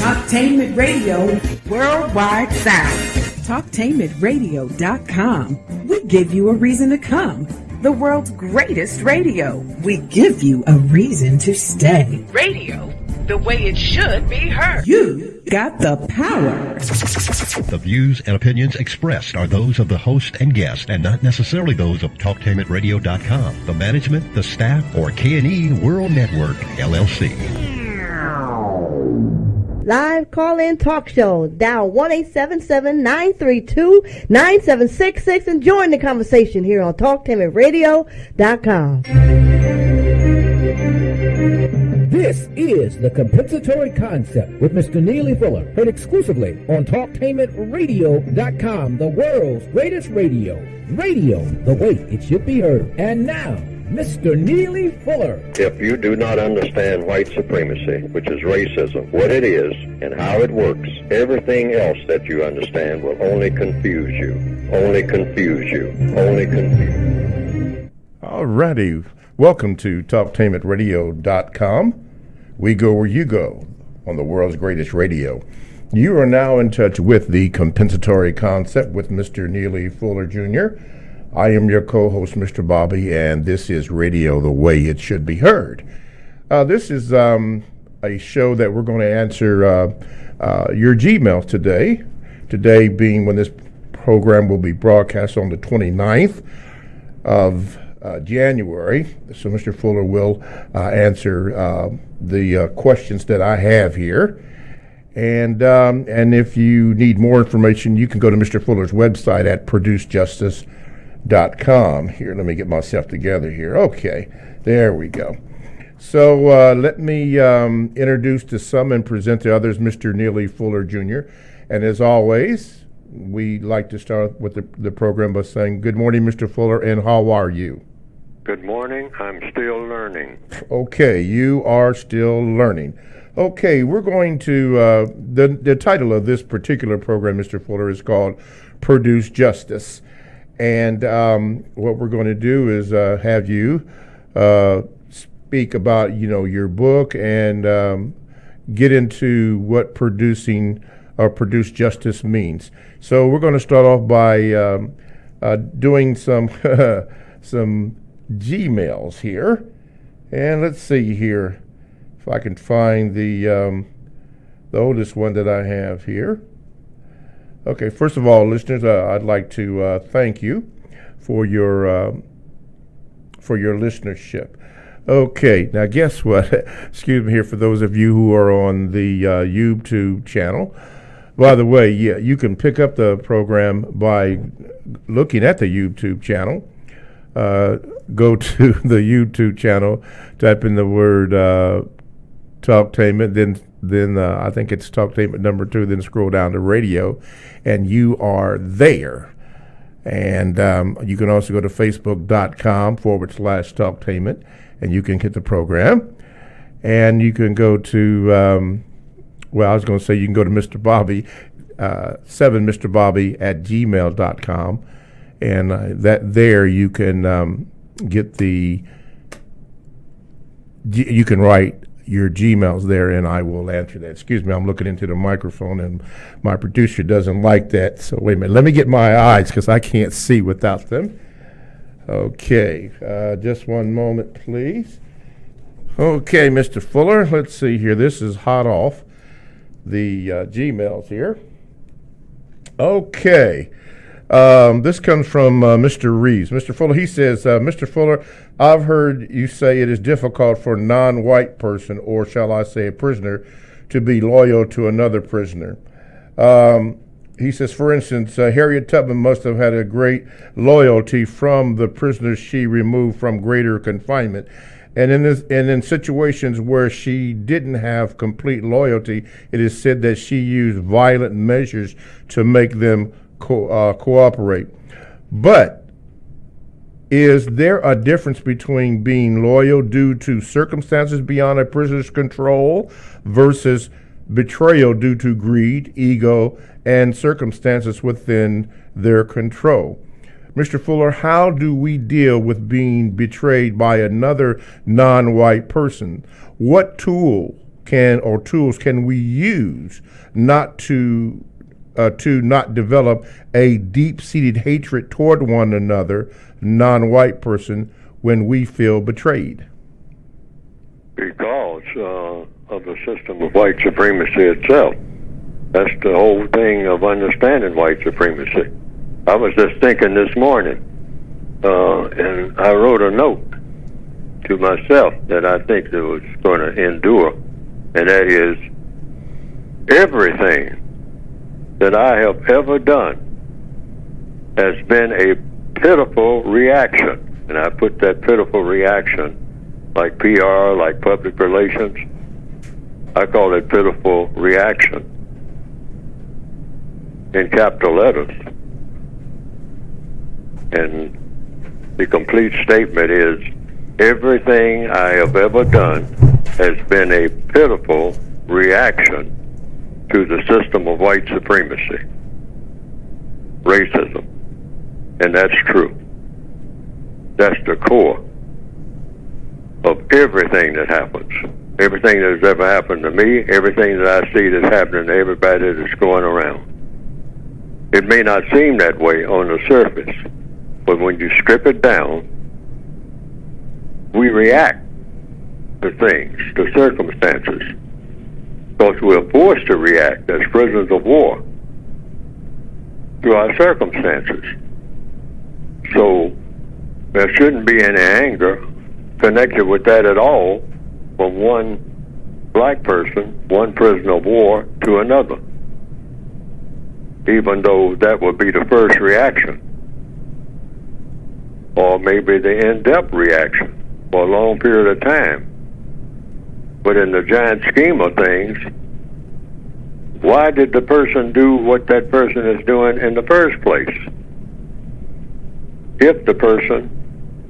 Talktainment Radio Worldwide Sound. Talktainmentradio.com. We give you a reason to come. The world's greatest radio. We give you a reason to stay. Radio, the way it should be heard. You got the power. The views and opinions expressed are those of the host and guest and not necessarily those of TalkTainmentRadio.com, the management, the staff, or K&E World Network, LLC. Live call-in talk show. Dial 1-877-932-9766 and join the conversation here on TalkTainmentRadio.com. This is the Compensatory Concept with Mr. Neely Fuller, heard exclusively on TalkTainmentRadio.com, the world's greatest radio. Radio the way it should be heard. And now, Mr. Neely Fuller. If you do not understand white supremacy, which is racism, what it is and how it works, everything else that you understand will only confuse you. Only confuse you. Only confuse you. All righty. Welcome to TalkTainmentRadio.com. We go where you go on the world's greatest radio. You are now in touch with the Compensatory Concept with Mr. Neely Fuller Jr. I am your co-host, Mr. Bobby, and this is Radio the Way It Should Be Heard. This is a show that we're going to answer your Gmails today. Today being when this program will be broadcast on the 29th of January. So Mr. Fuller will answer the questions that I have here. And if you need more information, you can go to Mr. Fuller's website at producejustice.com. Here, let me get myself together here. Okay, there we go. So let me introduce to some and present to others Mr. Neely Fuller Jr. And as always, we like to start with the program by saying, good morning, Mr. Fuller, and how are you? Good morning. I'm still learning. Okay, you are still learning. Okay, we're going to, the title of this particular program, Mr. Fuller, is called Produce Justice. And what we're going to do is have you speak about, your book and get into what producing or produce justice means. So we're going to start off by doing some some Gmails here, and let's see here if I can find the oldest one that I have here. Okay, first of all, listeners, I'd like to thank you for your listenership. Okay, now guess what? Excuse me here for those of you who are on the YouTube channel. By the way, yeah, you can pick up the program by looking at the YouTube channel. Go to the YouTube channel, type in the word Talktainment, then I think it's Talktainment number 2, then scroll down to radio, and you are there. And you can also go to facebook.com/Talktainment, and you can hit the program. And you can go to, I was going to say you can go to Mr. Bobby, 7mrbobby@gmail.com, and that there you can get you can write your Gmails there, and I will answer that. Excuse me, I'm looking into the microphone, and my producer doesn't like that. So wait a minute, let me get my eyes because I can't see without them. Okay, just one moment, please. Okay, Mr. Fuller, let's see here. This is hot off the Gmails here. Okay. This comes from Mr. Reeves. Mr. Fuller, he says, Mr. Fuller, I've heard you say it is difficult for a non-white person, or shall I say a prisoner, to be loyal to another prisoner. He says, for instance, Harriet Tubman must have had a great loyalty from the prisoners she removed from greater confinement. And in situations where she didn't have complete loyalty, it is said that she used violent measures to make them cooperate. But is there a difference between being loyal due to circumstances beyond a prisoner's control versus betrayal due to greed, ego, and circumstances within their control? Mr. Fuller, how do we deal with being betrayed by another non-white person? What tool tools can we use not to not develop a deep-seated hatred toward one another, non-white person, when we feel betrayed? Because of the system of white supremacy itself. That's the whole thing of understanding white supremacy. I was just thinking this morning, and I wrote a note to myself that I think that was going to endure, and that is, everything that I have ever done has been a pitiful reaction. And I put that pitiful reaction, like PR, like public relations, I call it pitiful reaction in capital letters. And the complete statement is, everything I have ever done has been a pitiful reaction to the system of white supremacy, racism. And that's true. That's the core of everything that happens. Everything that has ever happened to me, everything that I see that's happening to everybody that's going around. It may not seem that way on the surface, but when you strip it down, we react to things, to circumstances, because we're forced to react as prisoners of war to our circumstances. So there shouldn't be any anger connected with that at all from one black person, one prisoner of war, to another, even though that would be the first reaction, or maybe the in-depth reaction for a long period of time. But in the giant scheme of things, why did the person do what that person is doing in the first place? If the person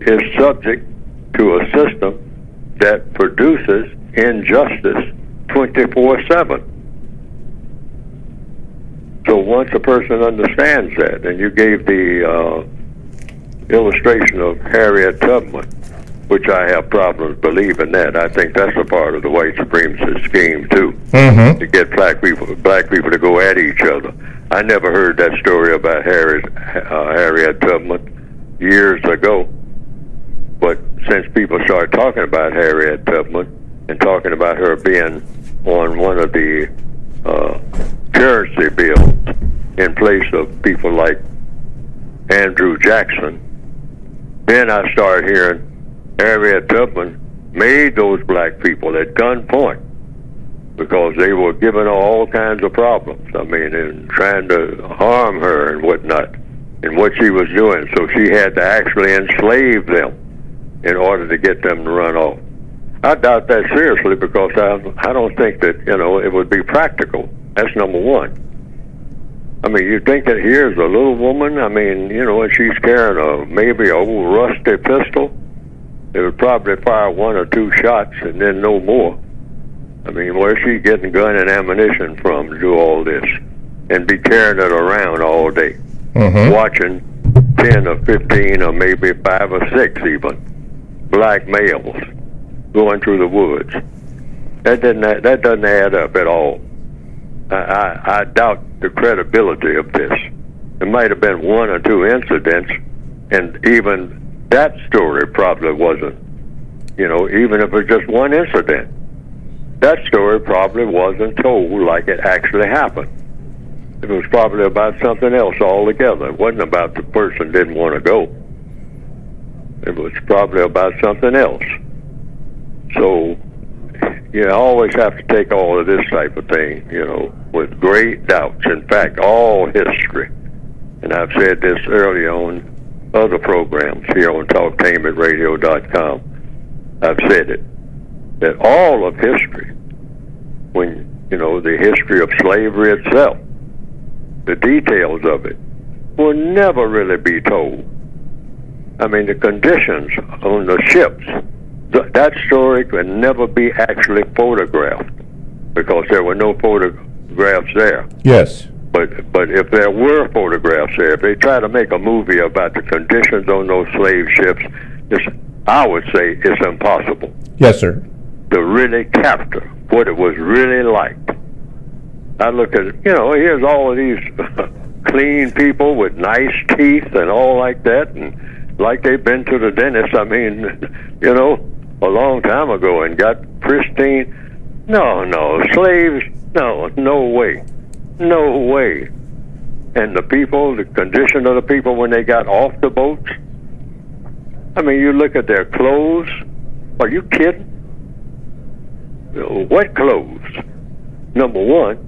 is subject to a system that produces injustice 24/7. So once a person understands that, and you gave the illustration of Harriet Tubman, which I have problems believing that. I think that's a part of the white supremacist scheme too, to get black people to go at each other. I never heard that story about Harriet Tubman years ago, but since people started talking about Harriet Tubman and talking about her being on one of the currency bills in place of people like Andrew Jackson, then I started hearing Harriet Tubman made those black people at gunpoint because they were giving her all kinds of problems. I mean, and trying to harm her and whatnot, and what she was doing. So she had to actually enslave them in order to get them to run off. I doubt that seriously, because I don't think that, it would be practical. That's number one. I mean, you think that here's a little woman, and she's carrying maybe a old rusty pistol. It would probably fire one or two shots and then no more. I mean, where's she getting gun and ammunition from to do all this and be carrying it around all day, watching 10 or 15 or maybe 5 or 6 even black males going through the woods? That doesn't add up at all. I doubt the credibility of this. There might have been 1 or 2 incidents, and even that story probably wasn't, even if it was just 1 incident, that story probably wasn't told like it actually happened. It was probably about something else altogether. It wasn't about the person didn't want to go. It was probably about something else. So you always have to take all of this type of thing, with great doubts. In fact, all history, and I've said this earlier on other programs here on TalkTainmentRadio.com, I've said it, that all of history, when, the history of slavery itself, the details of it, will never really be told. I mean, the conditions on the ships, that story could never be actually photographed because there were no photographs there. Yes. But if there were photographs there, if they try to make a movie about the conditions on those slave ships, I would say it's impossible. Yes, sir. to really capture what it was really like. I look at it, here's all of these clean people with nice teeth and all like that, and like they've been to the dentist, I mean, a long time ago and got pristine. No, slaves, no way. No way. And the people, the condition of the people when they got off the boats, I mean, you look at their clothes. Are you kidding? Wet clothes, number one.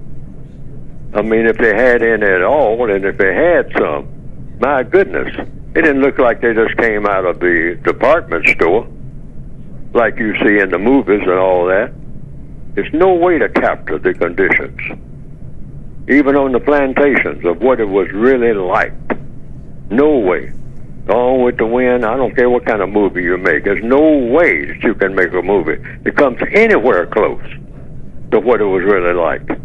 I mean, if they had any at all, and if they had some, my goodness, it didn't look like they just came out of the department store like you see in the movies and all that. There's no way to capture the conditions, even on the plantations, of what it was really like. No way. Gone with the Wind, I don't care what kind of movie you make. There's no way that you can make a movie that comes anywhere close to what it was really like.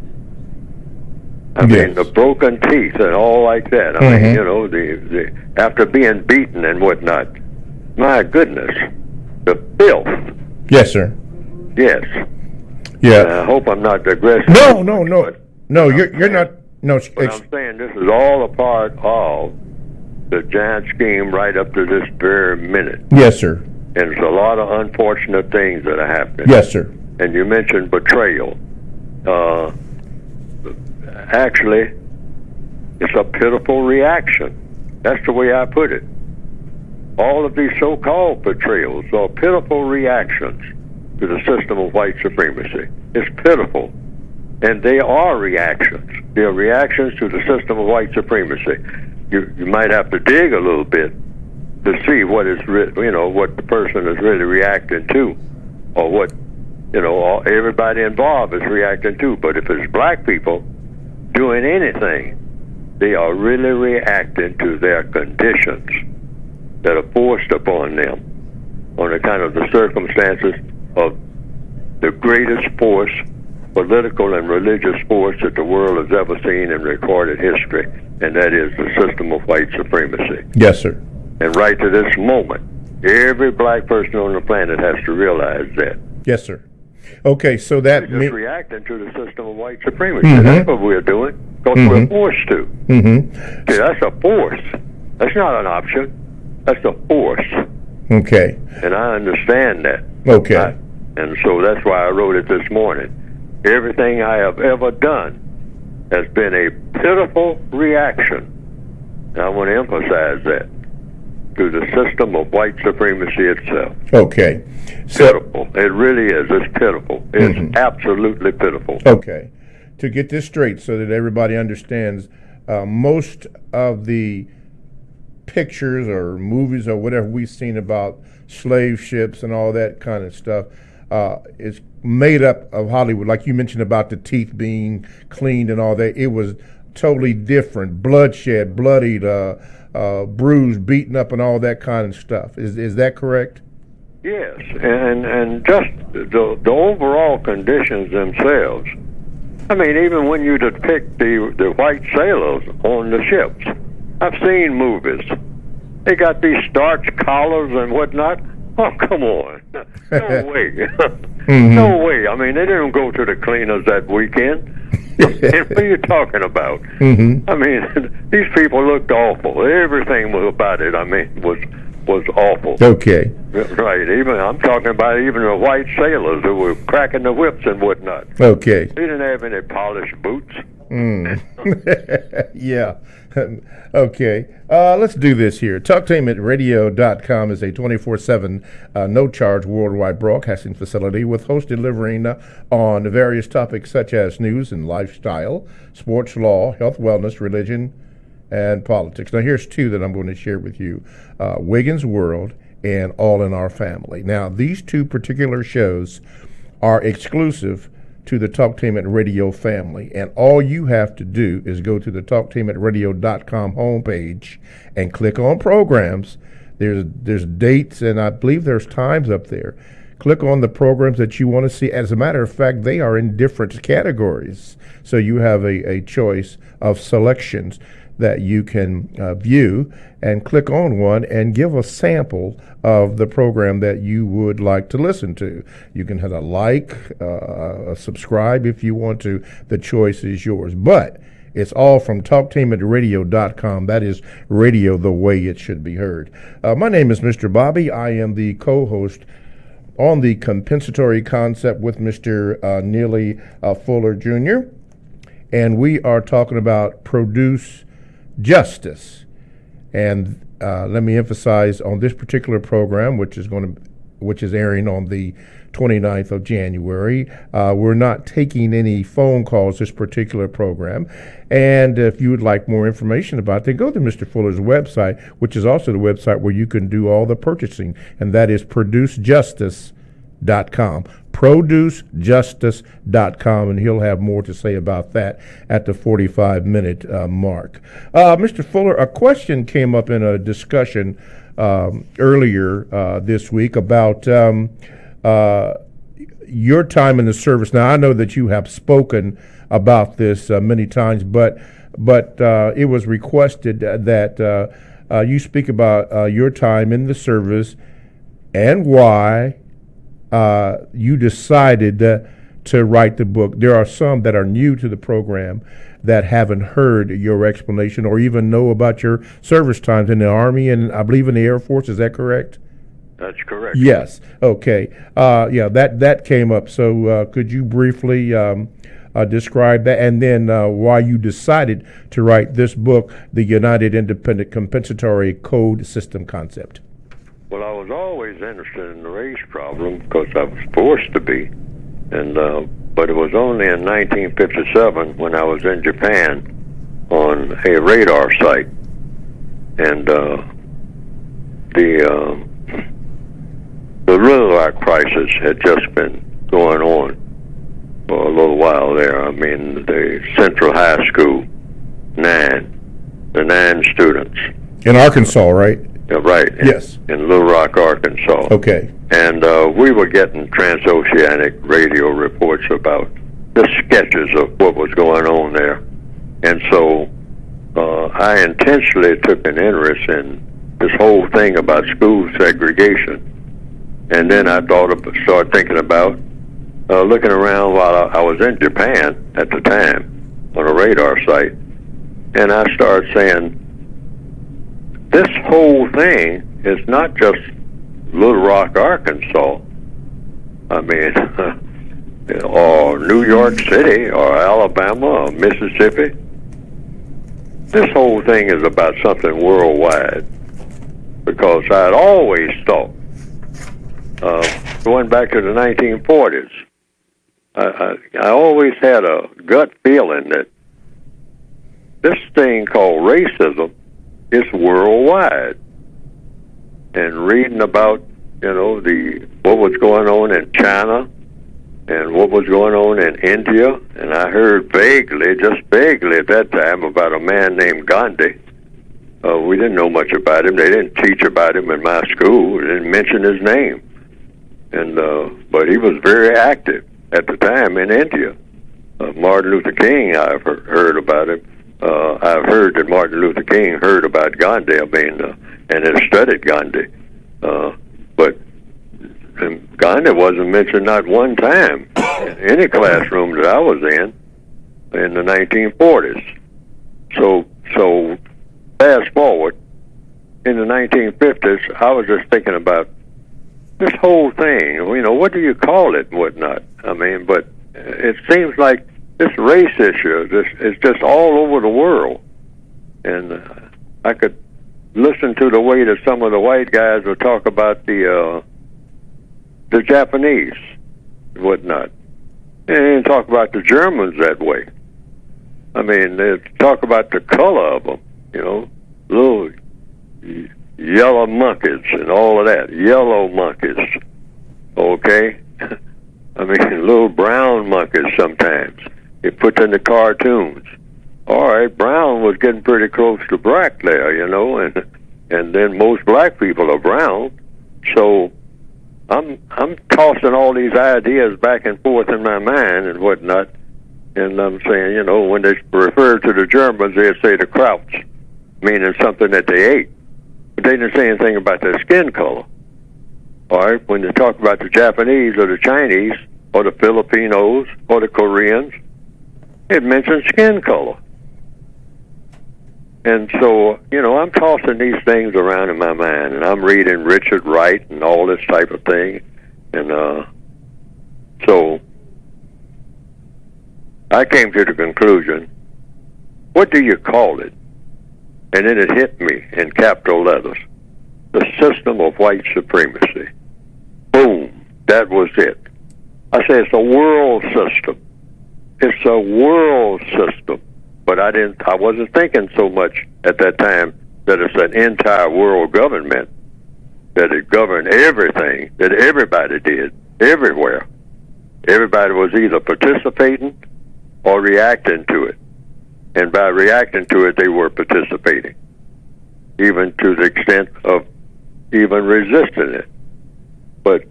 I mean, the broken teeth and all like that. I mean, the after being beaten and whatnot. My goodness, the filth. Yes, sir. Yes. Yeah. I hope I'm not digressing. No. You're not. No. But I'm saying this is all a part of the giant scheme right up to this very minute. Yes, sir. And there's a lot of unfortunate things that are happening. Yes, sir. And you mentioned betrayal. Actually, it's a pitiful reaction. That's the way I put it. All of these so-called betrayals are pitiful reactions to the system of white supremacy. It's pitiful. And they are reactions. They are reactions to the system of white supremacy. You might have to dig a little bit to see what is, what the person is really reacting to, or what, everybody involved is reacting to. But if it's black people doing anything, they are really reacting to their conditions that are forced upon them on account of the circumstances of the greatest force, political and religious force that the world has ever seen in recorded history, and that is the system of white supremacy. Yes, sir. And right to this moment, every black person on the planet has to realize that. Yes, sir. Okay, so that we're just reacting to the system of white supremacy. That's what we're doing, because we're forced to. See, that's a force. That's not an option. That's a force. Okay. And I understand that. Okay. And so that's why I wrote it this morning. Everything I have ever done has been a pitiful reaction. And I want to emphasize that, to the system of white supremacy itself. Okay. Pitiful. It really is. It's pitiful. It's absolutely pitiful. Okay. To get this straight so that everybody understands, most of the pictures or movies or whatever we've seen about slave ships and all that kind of stuff is made up of Hollywood. Like you mentioned about the teeth being cleaned and all that. It was totally different. Bloodshed, bloodied, bruised, beaten up, and all that kind of stuff. Is that correct? Yes, and just the overall conditions themselves. I mean, even when you depict the white sailors on the ships, I've seen movies. They got these starched collars and whatnot. Oh, come on. No way. No way. I mean, they didn't go to the cleaners that weekend. What are you talking about? I mean, these people looked awful. Everything was about it, was awful. Okay. Right. Even I'm talking about even the white sailors who were cracking the whips and whatnot. Okay. They didn't have any polished boots. Yeah. Okay. Let's do this here. TalkTainmentRadio.com is a 24/7 no-charge worldwide broadcasting facility with hosts delivering on various topics such as news and lifestyle, sports, law, health, wellness, religion, and politics. Now, here's two that I'm going to share with you. Wiggins World and All in Our Family. Now, these two particular shows are exclusive to the Talktainment Radio family, and all you have to do is go to the TalkTainmentRadio.com homepage and click on programs. There's dates, and I believe there's times up there. Click on the programs that you want to see. As a matter of fact, they are in different categories, so you have a choice of selections. that you can view, and click on one and give a sample of the program that you would like to listen to. You can hit a like, a subscribe if you want to. The choice is yours. But it's all from talktainmentradio.com. That is radio the way it should be heard. My name is Mr. Bobby. I am the co-host on the compensatory concept with Mr. Neely Fuller Jr., and we are talking about produce justice. And let me emphasize on this particular program, which is airing on the 29th of January. We're not taking any phone calls this particular program. And if you would like more information about it, go to Mr. Fuller's website, which is also the website where you can do all the purchasing, and that is producejustice.com. Producejustice.com, and he'll have more to say about that at the 45-minute mark. Mr. Fuller, a question came up in a discussion earlier this week about your time in the service. Now, I know that you have spoken about this many times, but it was requested that you speak about your time in the service and why you decided to write the book. There are some that are new to the program that haven't heard your explanation or even know about your service times in the Army and I believe in the Air Force. Is that correct? That's correct. Yes. Okay. That came up. So could you briefly describe that, and then why you decided to write this book, The United Independent Compensatory Code System Concept? Well, I was always interested in the race problem because I was forced to be, and but it was only in 1957 when I was in Japan on a radar site, and the Little Rock crisis had just been going on for a little while there. I mean, the Central High School, the 9 students. In Arkansas, right? Right. Yes. In Little Rock, Arkansas. Okay. And we were getting transoceanic radio reports about the sketches of what was going on there. And so I intentionally took an interest in this whole thing about school segregation. And then I started thinking about looking around while I was in Japan at the time on a radar site. And I started saying, this whole thing is not just Little Rock, Arkansas. I mean, or New York City, or Alabama, or Mississippi. This whole thing is about something worldwide. Because I had always thought, going back to the 1940s, I always had a gut feeling that this thing called racism is worldwide. And reading about, what was going on in China and what was going on in India, and I heard just vaguely at that time about a man named Gandhi. We didn't know much about him. They didn't teach about him in my school. They didn't mention his name. And but he was very active at the time in India. Martin Luther King, I've heard about him. I've heard that Martin Luther King heard about Gandhi, and had studied Gandhi. But Gandhi wasn't mentioned not one time in any classroom that I was in the 1940s. So fast forward, in the 1950s, I was just thinking about this whole thing. What do you call it and whatnot? I mean, but it seems like this race issue is just all over the world. And I could listen to the way that some of the white guys will talk about the Japanese and whatnot. They didn't talk about the Germans that way. I mean, they talk about the color of them, little yellow monkeys and all of that. Yellow monkeys, okay? I mean, little brown monkeys sometimes. They put in the cartoons. All right, brown was getting pretty close to black there, and then most black people are brown. So I'm tossing all these ideas back and forth in my mind and whatnot, And I'm saying, you know, when they refer to the Germans, they'd say the Krauts, meaning something that they ate. But they didn't say anything about their skin color. All right, when they talk about the Japanese or the Chinese or the Filipinos or the Koreans, it mentions skin color. And so, you know, I'm tossing these things around in my mind, and I'm reading Richard Wright and all this type of thing. And so I came to the conclusion, what do you call it? And then it hit me in capital letters. The system of white supremacy. Boom. That was it. I say it's a world system. It's a world system. But I wasn't thinking so much at that time that it's an entire world government, that it governed everything, that everybody did, everywhere. Everybody was either participating or reacting to it. And by reacting to it, they were participating, even to the extent of even resisting it. But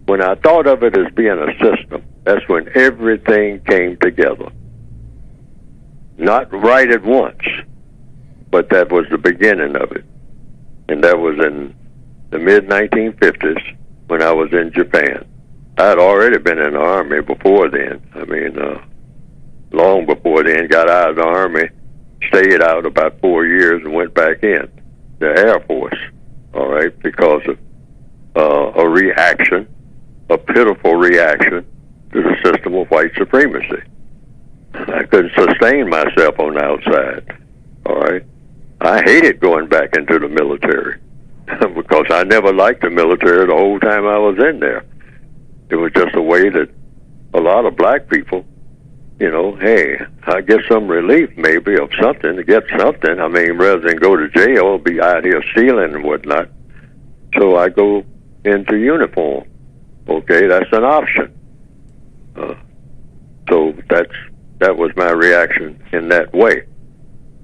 when I thought of it as being a system, that's when everything came together. Not right at once, but that was the beginning of it. And that was in the mid-1950s when I was in Japan. I had already been in the Army before then. I mean, long before then, got out of the Army, stayed out about 4 years and went back in the Air Force, all right, because of a reaction, a pitiful reaction to the system of white supremacy. I couldn't sustain myself on the outside, all right. I hated going back into the military because I never liked the military the whole time I was in there. It was just a way that a lot of black people, you know, hey, I get some relief maybe of something, to get something. I mean, rather than go to jail, be out here stealing and whatnot. So I go into uniform. Okay, that's an option. So that was my reaction in that way.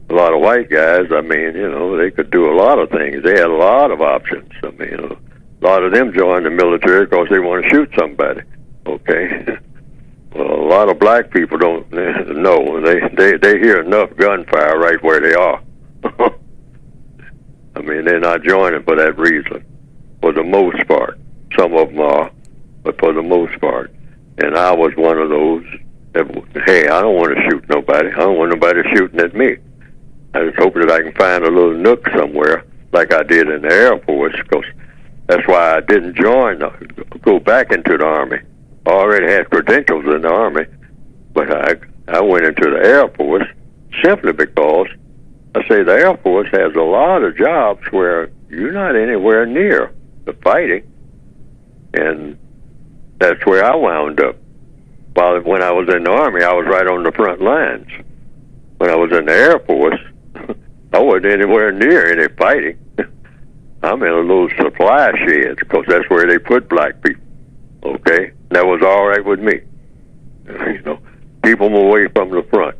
A lot of white guys, I mean, you know, they could do a lot of things. They had a lot of options. I mean, a lot of them joined the military because they want to shoot somebody. Okay. Well, a lot of black people don't know. They hear enough gunfire right where they are. I mean, they're not joining for that reason, for the most part. Some of them are, but for the most part. And I was one of those that, hey, I don't want to shoot nobody. I don't want nobody shooting at me. I just hope that I can find a little nook somewhere, like I did in the Air Force, because that's why I didn't go back into the Army. I already had credentials in the Army, but I went into the Air Force simply because I say the Air Force has a lot of jobs where you're not anywhere near the fighting, and that's where I wound up. While when I was in the Army, I was right on the front lines. When I was in the Air Force, I wasn't anywhere near any fighting. I'm in a little supply shed because that's where they put black people. Okay, that was all right with me. You know, keep them away from the front.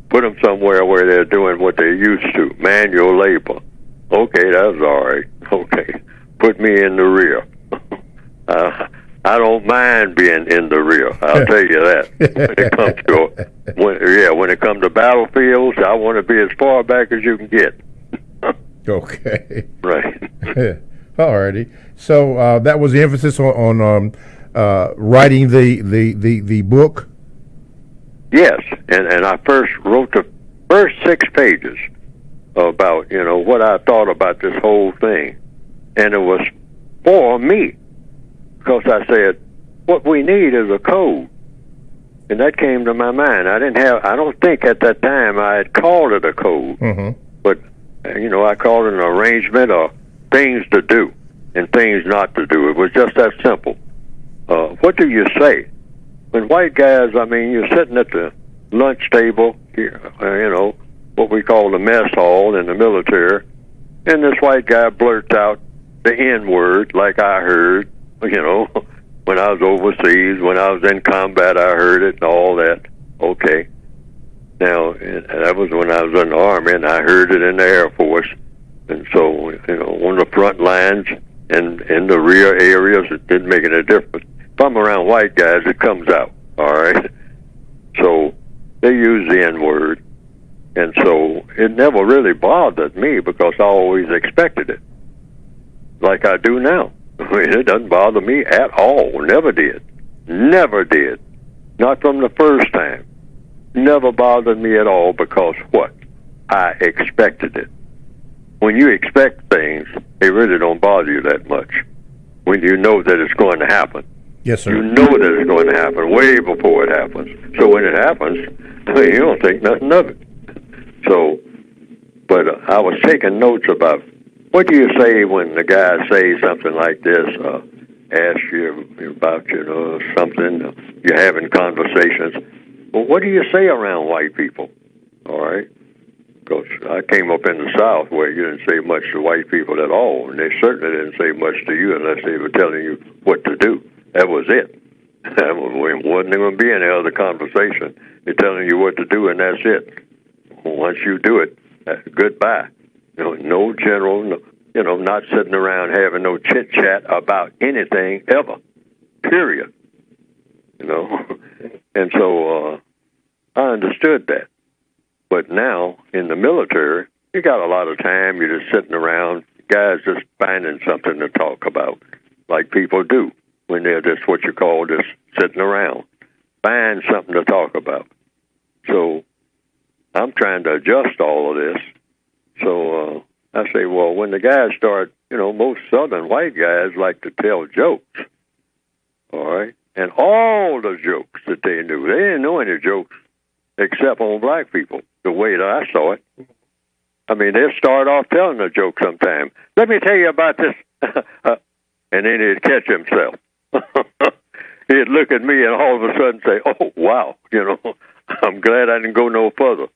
Put them somewhere where they're doing what they're used to, manual labor. Okay, that's all right. Okay, put me in the rear. I don't mind being in the rear. I'll tell you that. When it comes to battlefields, I want to be as far back as you can get. Okay. Right. All righty. So that was the emphasis on writing the book? Yes, and I first wrote the first 6 pages about, you know, what I thought about this whole thing. And it was for me. Because I said, what we need is a code. And that came to my mind. I don't think at that time I had called it a code. Mm-hmm. But, you know, I called it an arrangement of things to do and things not to do. It was just that simple. What do you say? When white guys, I mean, you're sitting at the lunch table here, you know, what we call the mess hall in the military, and this white guy blurts out the N-word like I heard, you know, when I was overseas, when I was in combat, I heard it and all that. Okay. Now, that was when I was in the Army, and I heard it in the Air Force. And so, you know, on the front lines and in the rear areas, it didn't make any difference. If I'm around white guys, it comes out, all right? So they use the N-word. And so it never really bothered me because I always expected it, like I do now. I mean, it doesn't bother me at all. Never did. Never did. Not from the first time. Never bothered me at all because what? I expected it. When you expect things, they really don't bother you that much. When you know that it's going to happen. Yes, sir. You know that it's going to happen way before it happens. So when it happens, you don't think nothing of it. So, but I was taking notes about what do you say when the guy says something like this, asks you about, something, you're having conversations. Well, what do you say around white people? All right? Because I came up in the South where you didn't say much to white people at all, and they certainly didn't say much to you unless they were telling you what to do. That was it. That wasn't going to be any other conversation. They're telling you what to do, and that's it. Once you do it, goodbye. No general, not sitting around having no chit-chat about anything ever, period. And so I understood that. But now, in the military, you got a lot of time. You're just sitting around, guys just finding something to talk about, like people do when they're just what you call just sitting around. Find something to talk about. So I'm trying to adjust all of this. So I say, well, when the guys start, most Southern white guys like to tell jokes, all right? And all the jokes that they knew, they didn't know any jokes except on black people, the way that I saw it. I mean, they'd start off telling a joke sometime. Let me tell you about this. And then he'd catch himself. He'd look at me and all of a sudden say, oh, wow, I'm glad I didn't go no further.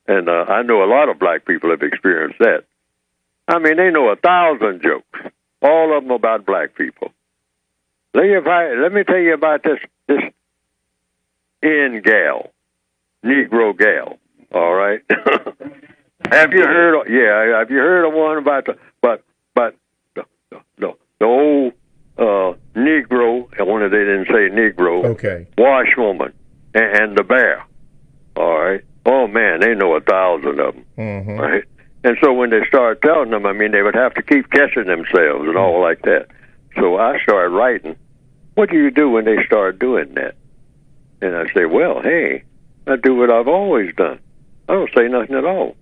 And I know a lot of black people have experienced that. I mean, they know 1,000 jokes, all of them about black people. Let me tell you about this gal, Negro gal. All right. Have you heard? Yeah, have you heard of one about the old Negro? I wonder they didn't say Negro. Okay. Washwoman and the bear. All right. Oh man, they know 1,000 of them. Mm-hmm. Right. And so when they started telling them, I mean, they would have to keep catching themselves and all like that. So I started writing. What do you do when they start doing that? And I say, well, hey, I do what I've always done. I don't say nothing at all.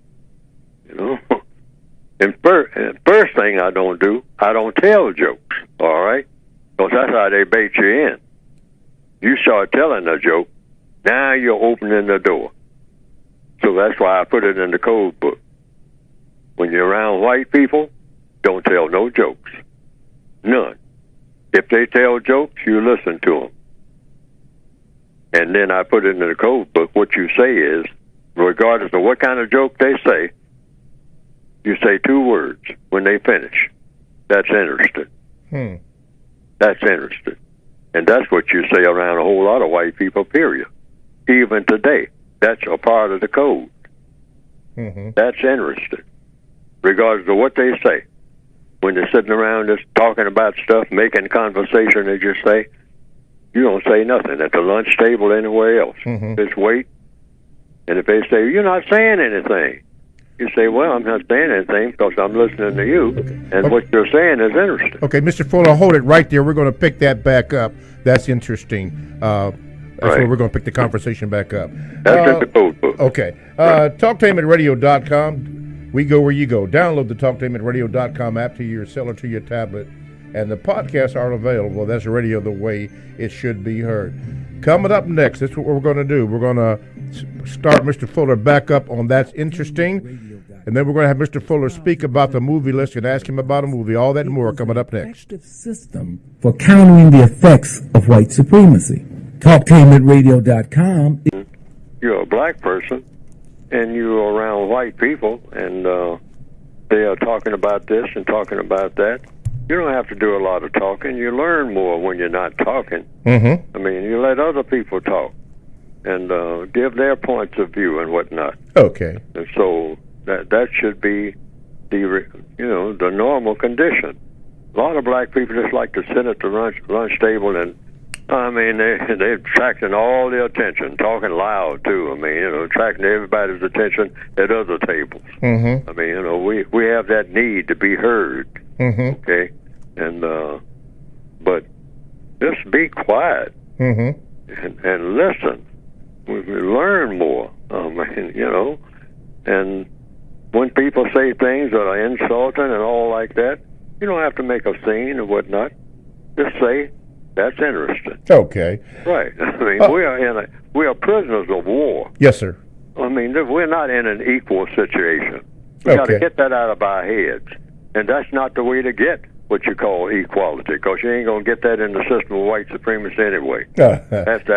And first thing I don't do, I don't tell jokes, all right? Because that's how they bait you in. You start telling a joke, now you're opening the door. So that's why I put it in the code book. When you're around white people, don't tell no jokes. None. If they tell jokes, you listen to them. And then I put it in the code book. What you say is, regardless of what kind of joke they say, you say 2 words when they finish. That's interesting. That's interesting. And that's what you say around a whole lot of white people, period. Even today. That's a part of the code. Mm-hmm. That's interesting. Regardless of what they say. When they're sitting around just talking about stuff, making conversation, they just say, you don't say nothing at the lunch table anywhere else. Mm-hmm. Just wait. And if they say, you're not saying anything, you say, well, I'm not saying anything because I'm listening to you, and what you're saying is interesting. Okay, Mr. Fuller, hold it right there. We're going to pick that back up. That's interesting. That's where we're going to pick the conversation back up. That's in the code book. Okay. TalkTameRadio.com. We go where you go. Download the TalkTameRadio.com app to your cell or to your tablet, and the podcasts are available. That's radio the way it should be heard. Coming up next, that's what we're going to do. We're going to start Mr. Fuller back up on That's Interesting, and then we're going to have Mr. Fuller speak about the movie list and ask him about a movie. All that and more coming up next. System for countering the effects of white supremacy. TalkTameRadio.com. You're a black person, and you're around white people, and they are talking about this and talking about that. You don't have to do a lot of talking. You learn more when you're not talking. Mm-hmm. I mean, you let other people talk and give their points of view and whatnot. Okay. And so that should be the normal condition. A lot of black people just like to sit at the lunch table and I mean, they're attracting all the attention, talking loud too. I mean, attracting everybody's attention at other tables. Mm-hmm. I mean, we have that need to be heard. Mm-hmm. Okay, and but just be quiet and listen. We learn more. I mean, and when people say things that are insulting and all like that, you don't have to make a scene or whatnot. Just say, that's interesting. Okay. Right. I mean, we are prisoners of war. Yes, sir. I mean, we're not in an equal situation. We got to get that out of our heads. And that's not the way to get what you call equality, because you ain't going to get that in the system of white supremacy anyway. That's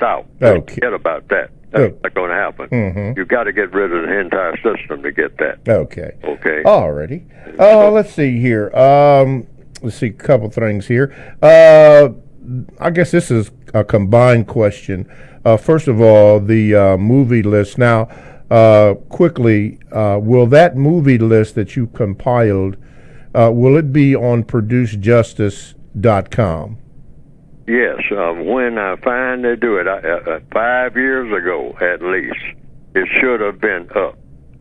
out. Okay. Forget about that. That's not going to happen. Mm-hmm. You've got to get rid of the entire system to get that. Okay. Okay. Alrighty. Let's see here. Let's see a couple things here. I guess this is a combined question. First of all, the movie list. Now, quickly, will that movie list that you compiled, will it be on ProduceJustice.com? Yes. When I finally do it, 5 years ago at least, it should have been up.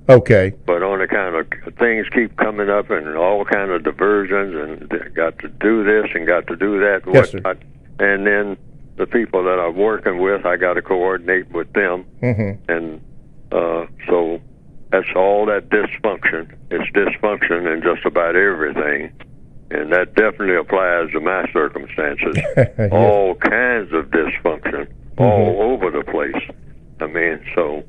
Okay. But on account of things keep coming up and all kind of diversions and got to do this and got to do that and yes, whatnot. And then the people that I'm working with, I got to coordinate with them. Mm-hmm. And so that's all that dysfunction. It's dysfunction in just about everything. And that definitely applies to my circumstances. Yes. All kinds of dysfunction all over the place. I mean, so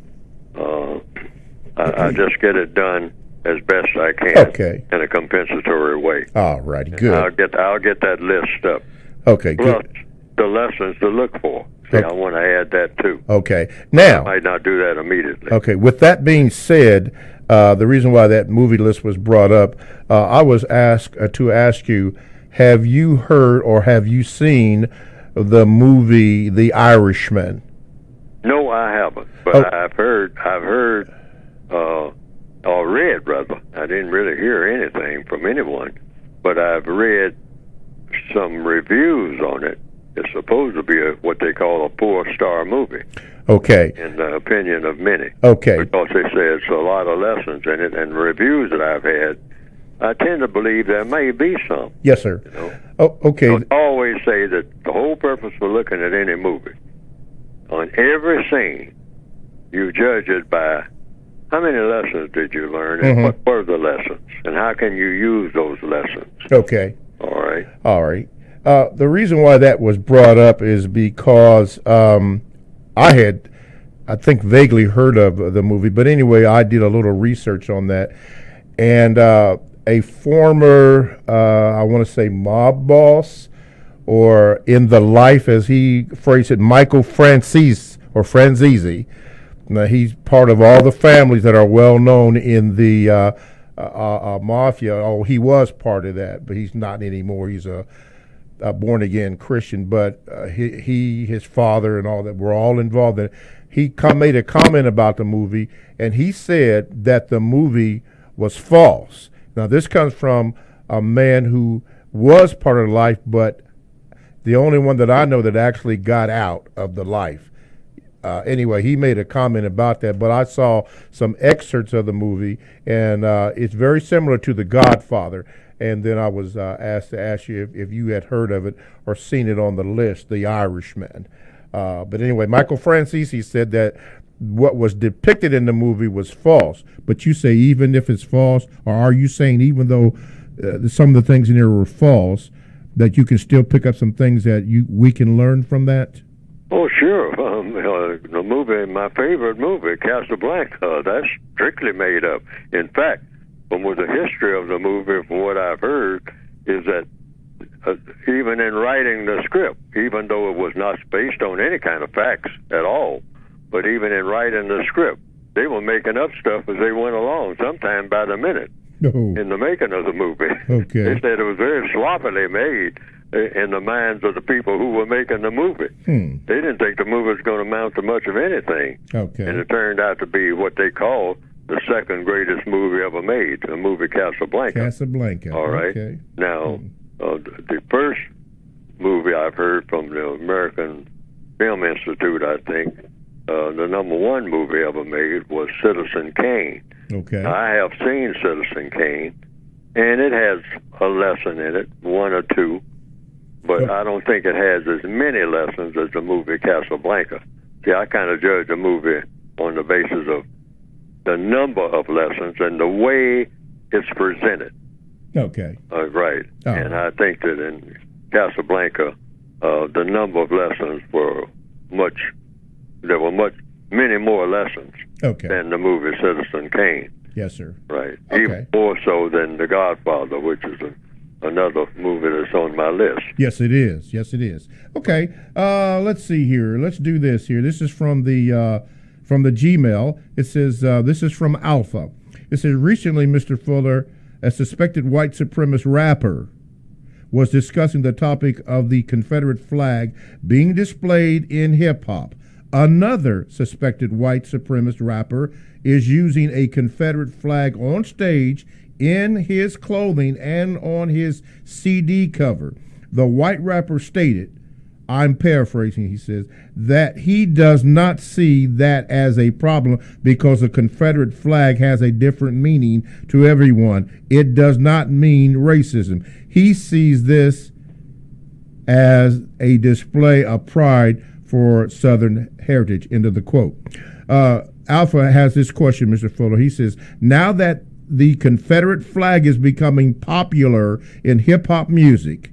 I just get it done as best I can in a compensatory way. All righty, good. I'll get that list up. Okay, plus, good. The lessons to look for. See, I want to add that too. Okay, now I might not do that immediately. Okay, with that being said, the reason why that movie list was brought up, I was asked to ask you: have you heard or have you seen the movie The Irishman? No, I haven't, but I've heard, or read rather. I didn't really hear anything from anyone, but I've read some reviews on it. It's supposed to be what they call a 4-star movie. Okay. In the opinion of many. Okay. Because they say it's a lot of lessons in it, and reviews that I've had, I tend to believe there may be some. Yes, sir. Oh, okay. So I always say that the whole purpose for looking at any movie, on every scene, you judge it by how many lessons did you learn, and what were the lessons, and how can you use those lessons. Okay. All right. All right. The reason why that was brought up is because I had, I think, vaguely heard of the movie, but anyway, I did a little research on that, and a former, I want to say, mob boss, or in the life, as he phrased it, Michael Franzese, or Franzese. Now, he's part of all the families that are well known in the mafia. Oh, he was part of that, but he's not anymore. He's a born-again Christian, but his father and all that were all involved in it. He made a comment about the movie, and he said that the movie was false. Now, this comes from a man who was part of the life, but the only one that I know that actually got out of the life. Anyway, he made a comment about that, but I saw some excerpts of the movie, and it's very similar to The Godfather. And then I was asked to ask you if you had heard of it or seen it on the list, The Irishman. But anyway, Michael Franzese said that what was depicted in the movie was false. But you say even if it's false, or are you saying even though some of the things in there were false, that you can still pick up some things that we can learn from that? Oh, sure. The movie, my favorite movie, Casablanca, that's strictly made up. In fact, from the history of the movie, from what I've heard, is that even in writing the script, even though it was not based on any kind of facts at all, but even in writing the script, they were making up stuff as they went along, sometimes by the minute, in the making of the movie. Okay. They said it was very sloppily made in the minds of the people who were making the movie. They didn't think the movie was going to amount to much of anything. Okay. And it turned out to be what they call the second greatest movie ever made, the movie Casablanca. Casablanca. All right. Okay. Now, the first movie I've heard from the American Film Institute, I think, the number one movie ever made was Citizen Kane. Okay. I have seen Citizen Kane, and it has a lesson in it, one or two, but I don't think it has as many lessons as the movie Casablanca. See, I kind of judge a movie on the basis of the number of lessons and the way it's presented. Okay. Right. Oh. And I think that in Casablanca, the number of lessons were many more lessons than the movie Citizen Kane. Yes, sir. Right. Okay. Even more so than The Godfather, which is another movie that's on my list. Yes, it is. Yes, it is. Okay. Let's see here. Let's do this here. This is from the Gmail. It says, this is from Alpha. It says, recently, Mr. Fuller, a suspected white supremacist rapper, was discussing the topic of the Confederate flag being displayed in hip-hop. Another suspected white supremacist rapper is using a Confederate flag on stage, in his clothing, and on his CD cover. The white rapper stated, I'm paraphrasing, he says, that he does not see that as a problem because the Confederate flag has a different meaning to everyone. It does not mean racism. He sees this as a display of pride for Southern heritage, end of the quote. Alpha has this question, Mr. Fuller. He says, now that the Confederate flag is becoming popular in hip-hop music,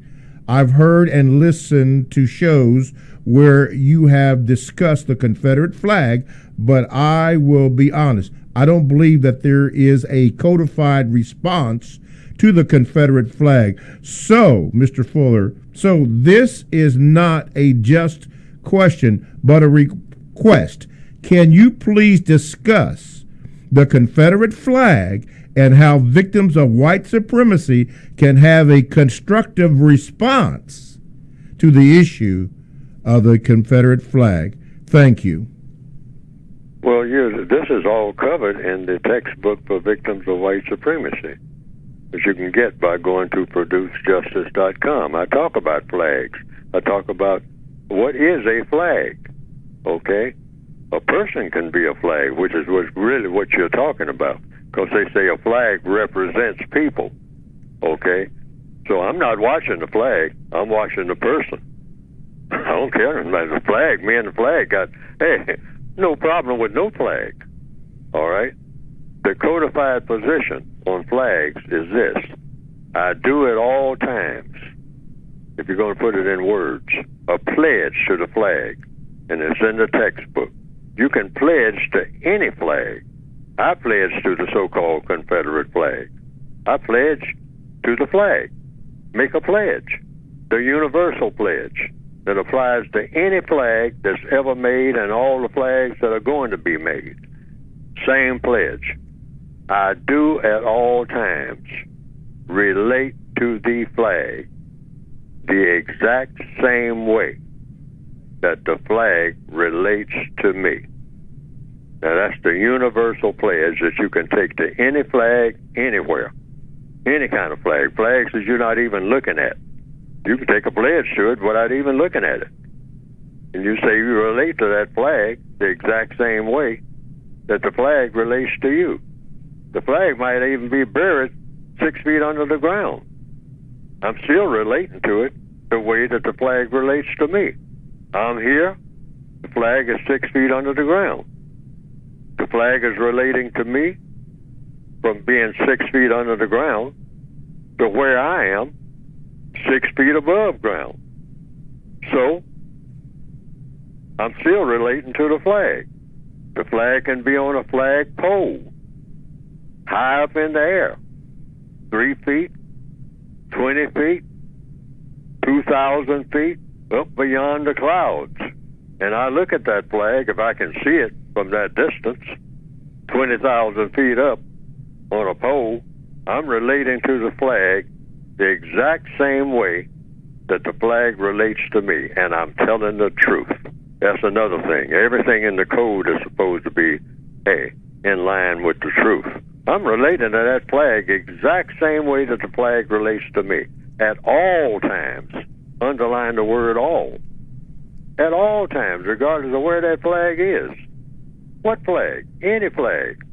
I've heard and listened to shows where you have discussed the Confederate flag, but I will be honest, I don't believe that there is a codified response to the Confederate flag. So, Mr. Fuller, so this is not a just question, but a request. Can you please discuss the Confederate flag and how victims of white supremacy can have a constructive response to the issue of the Confederate flag? Thank you. Well, this is all covered in the textbook for victims of white supremacy, which you can get by going to producejustice.com. I talk about flags. I talk about what is a flag, okay? A person can be a flag, which is really what you're talking about, because they say a flag represents people, okay? So I'm not watching the flag. I'm watching the person. I don't care about the flag. Me and the flag got, no problem with no flag, all right? The codified position on flags is this. I do at all times, if you're going to put it in words, a pledge to the flag, and it's in the textbook. You can pledge to any flag. I pledge to the so-called Confederate flag. I pledge to the flag. Make a pledge, the universal pledge that applies to any flag that's ever made and all the flags that are going to be made. Same pledge. I do at all times relate to the flag the exact same way that the flag relates to me. Now, that's the universal pledge that you can take to any flag, anywhere. Any kind of flag. Flags that you're not even looking at. You can take a pledge to it without even looking at it. And you say you relate to that flag the exact same way that the flag relates to you. The flag might even be buried 6 feet under the ground. I'm still relating to it the way that the flag relates to me. I'm here. The flag is 6 feet under the ground. The flag is relating to me from being 6 feet under the ground to where I am 6 feet above ground. So, I'm still relating to the flag. The flag can be on a flag pole, high up in the air, 3 feet, 20 feet, 2,000 feet, up beyond the clouds. And I look at that flag, if I can see it from that distance, 20,000 feet up on a pole, I'm relating to the flag the exact same way that the flag relates to me, and I'm telling the truth. That's another thing. Everything in the code is supposed to be, in line with the truth. I'm relating to that flag the exact same way that the flag relates to me at all times. Underline the word all. At all times, regardless of where that flag is. What flag? Any flag.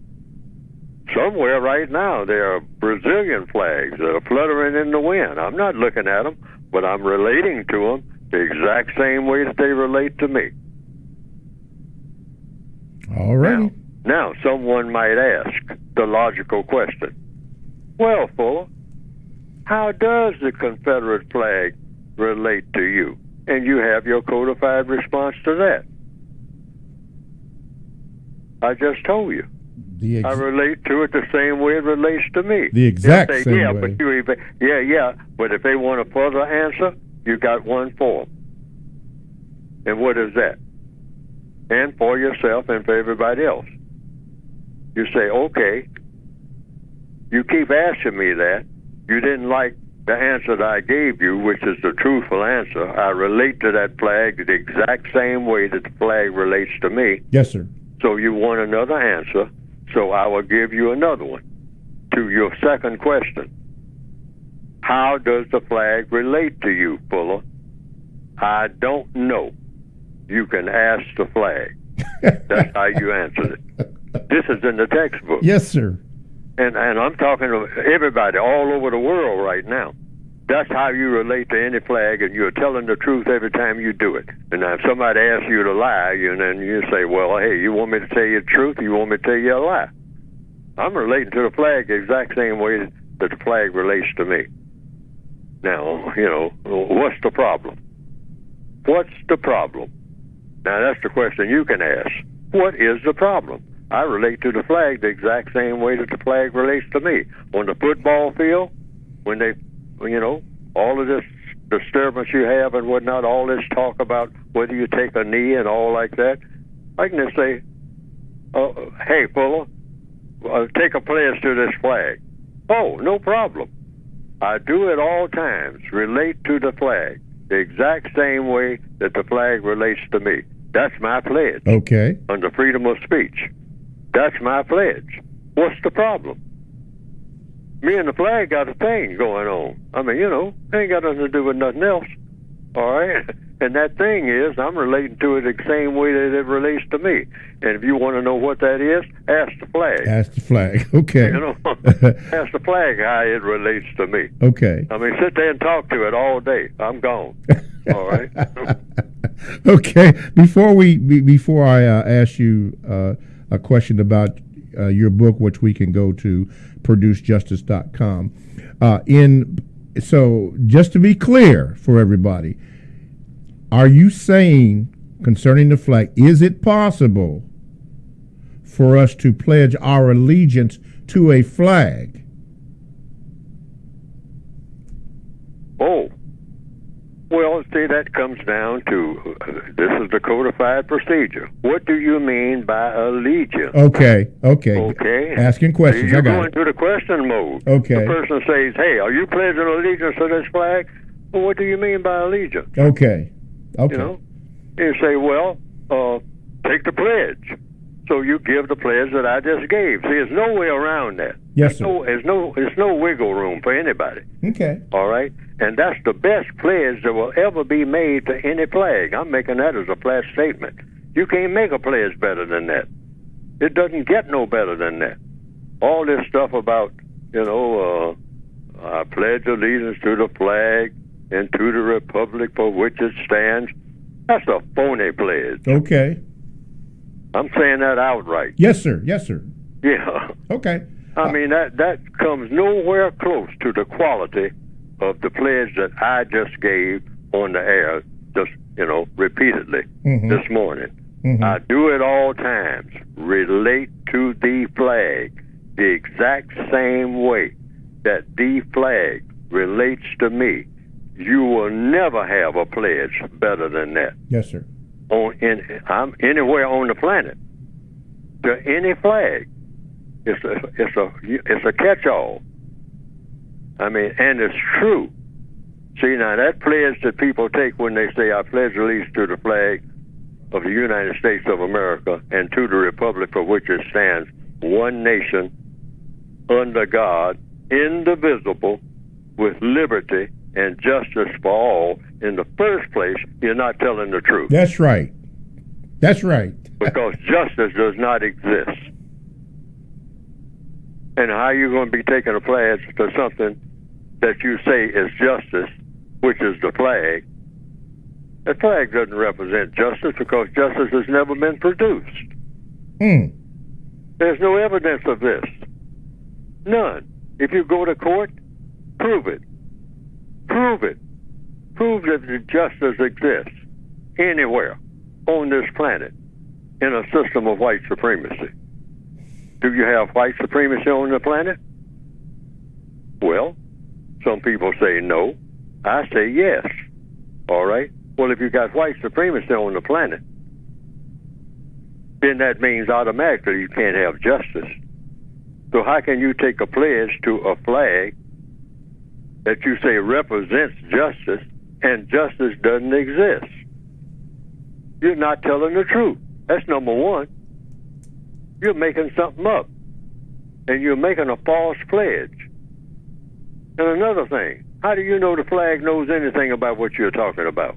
Somewhere right now there are Brazilian flags that are fluttering in the wind. I'm not looking at them, but I'm relating to them the exact same way that they relate to me. All right. Now, someone might ask the logical question. Well, Fuller, how does the Confederate flag relate to you? And you have your codified response to that. I just told you. I relate to it the same way it relates to me. The exact say, same yeah, way. But but if they want a further answer, you got one for them. And what is that? And for yourself and for everybody else. You say, okay, you keep asking me that. You didn't like the answer that I gave you, which is the truthful answer. I relate to that flag the exact same way that the flag relates to me. Yes, sir. So you want another answer, so I will give you another one. To your second question, how does the flag relate to you, Fuller? I don't know. You can ask the flag. That's how you answered it. This is in the textbook. Yes, sir. And I'm talking to everybody all over the world right now. That's how you relate to any flag, and you're telling the truth every time you do it. And now if somebody asks you to lie, and then you say, well, hey, you want me to tell you the truth, or you want me to tell you a lie? I'm relating to the flag the exact same way that the flag relates to me. Now, what's the problem? What's the problem? Now, that's the question you can ask. What is the problem? I relate to the flag the exact same way that the flag relates to me. On the football field, when they, all of this disturbance you have and whatnot, all this talk about whether you take a knee and all like that, I can just say, hey, Fuller, take a pledge to this flag. Oh, no problem. I do at all times relate to the flag the exact same way that the flag relates to me. That's my pledge. Okay. Under freedom of speech. That's my pledge. What's the problem? Me and the flag got a thing going on. I mean, it ain't got nothing to do with nothing else. All right? And that thing is, I'm relating to it the same way that it relates to me. And if you want to know what that is, ask the flag. Ask the flag. Okay. Ask the flag how it relates to me. Okay. I mean, sit there and talk to it all day. I'm gone. All right? Okay. Before I ask you a question about your book, which we can go to producejustice.com. So just to be clear for everybody, are you saying concerning the flag, is it possible for us to pledge our allegiance to a flag? Oh, well, see, that comes down to, this is the codified procedure. What do you mean by allegiance? Okay. Asking questions. You're I got going it. to the question mode. Okay. The person says, hey, are you pledging allegiance to this flag? Well, what do you mean by allegiance? Okay. You say, well, take the pledge. So you give the pledge that I just gave. See, there's no way around that. Yes, sir. There's no wiggle room for anybody. Okay. All right? And that's the best pledge that will ever be made to any flag. I'm making that as a flat statement. You can't make a pledge better than that. It doesn't get no better than that. All this stuff about, I pledge allegiance to the flag and to the republic for which it stands. That's a phony pledge. Okay. I'm saying that outright. Yes, sir. Yeah. Okay. I mean, that comes nowhere close to the quality of the pledge that I just gave on the air, just, repeatedly this morning. Mm-hmm. I do it all times. Relate to the flag the exact same way that the flag relates to me. You will never have a pledge better than that. Yes, sir. I'm anywhere on the planet to any flag. It's a catch-all. I mean, and it's true. See, now that pledge that people take when they say, I pledge allegiance to the flag of the United States of America and to the republic for which it stands, one nation, under God, indivisible, with liberty and justice for all, in the first place, you're not telling the truth. That's right. That's right. Because justice does not exist. And how are you going to be taking a pledge to something that you say is justice, which is the flag? The flag doesn't represent justice because justice has never been produced. There's no evidence of this. None. If you go to court, prove it. Prove it. Prove that justice exists anywhere on this planet in a system of white supremacy. Do you have white supremacy on the planet? Well, some people say no. I say yes. All right? Well, if you got white supremacy on the planet, then that means automatically you can't have justice. So how can you take a pledge to a flag that you say represents justice and justice doesn't exist? You're not telling the truth. That's number one. You're making something up. And you're making a false pledge. And another thing, how do you know the flag knows anything about what you're talking about?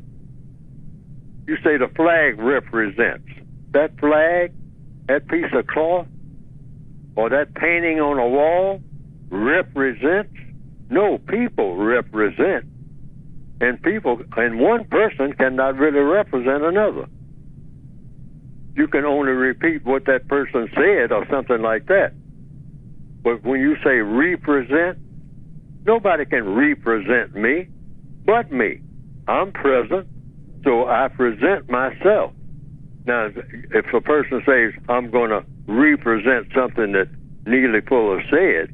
You say the flag represents. That flag, that piece of cloth, or that painting on a wall represents? No, people represent. And one person cannot really represent another. You can only repeat what that person said or something like that. But when you say represent, nobody can represent me but me. I'm present, so I present myself. Now, if a person says, I'm going to represent something that Neely Fuller said,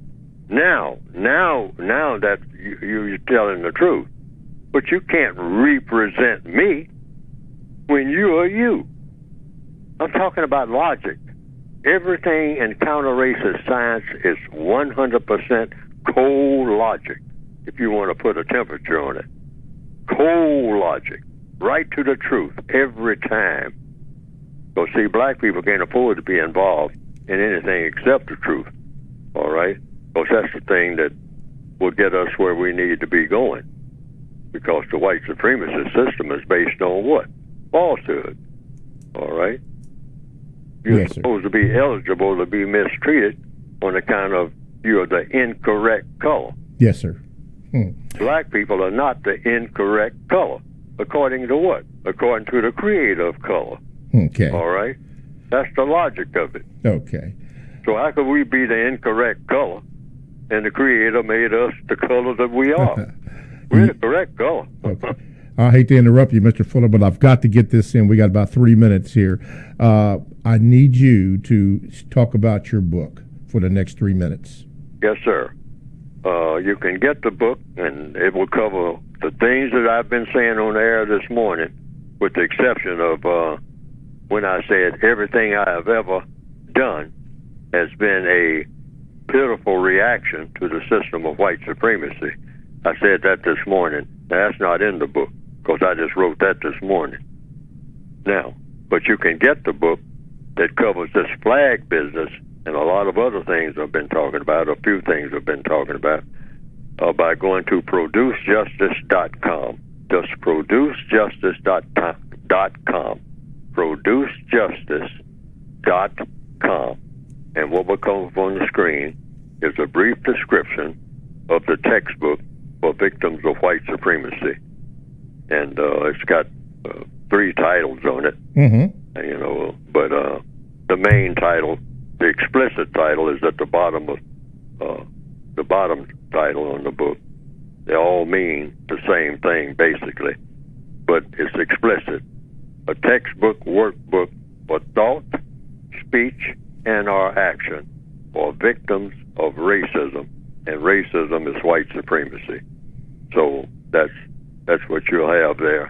now that you're telling the truth. But you can't represent me when you are you. I'm talking about logic. Everything in counter-racist science is 100% cold logic, if you want to put a temperature on it. Cold logic. Right to the truth every time. So see, black people can't afford to be involved in anything except the truth. All right? Because that's the thing that will get us where we need to be going. Because the white supremacist system is based on what? Falsehood. All right? You're supposed to be eligible to be mistreated on account of you're the incorrect color. Yes, sir. Black people are not the incorrect color. According to what? According to the creator of color. Okay. All right? That's the logic of it. Okay. So how could we be the incorrect color and the creator made us the color that we are? We're the correct color. Okay. I hate to interrupt you, Mr. Fuller, but I've got to get this in. We got about 3 minutes here. I need you to talk about your book for the next 3 minutes. Yes, sir. You can get the book, and it will cover the things that I've been saying on the air this morning, with the exception of when I said everything I have ever done has been a pitiful reaction to the system of white supremacy. I said that this morning. Now, that's not in the book, because I just wrote that this morning. Now, but you can get the book that covers this flag business and a lot of other things I've been talking about, a few things I've been talking about, by going to producejustice.com. Just producejustice.com. Producejustice.com. And what will come up on the screen is a brief description of the textbook for victims of white supremacy. And it's got 3 titles on it. You know, but the main title, the explicit title, is at the bottom of the bottom title on the book. They all mean the same thing, basically, but it's explicit. A textbook workbook for thought, speech, and or action for victims of racism, and racism is white supremacy. So that's what you'll have there.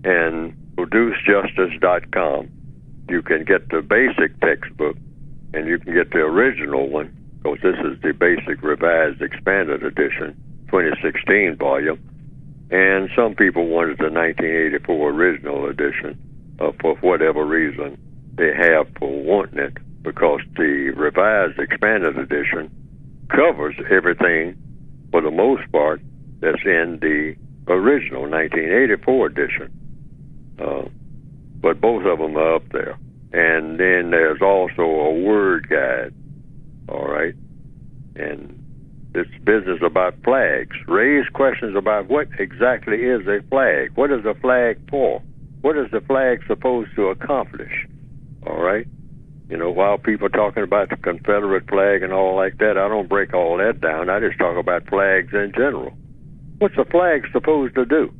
And producejustice.com, you can get the basic textbook, and you can get the original one, because this is the basic revised expanded edition, 2016 volume. And some people wanted the 1984 original edition for whatever reason they have for wanting it, because the revised expanded edition covers everything, for the most part, that's in the original 1984 edition. But both of them are up there. And then there's also a word guide, all right? And it's business about flags. Raise questions about what exactly is a flag. What is a flag for? What is the flag supposed to accomplish? All right? You know, while people are talking about the Confederate flag and all like that, I don't break all that down. I just talk about flags in general. What's a flag supposed to do?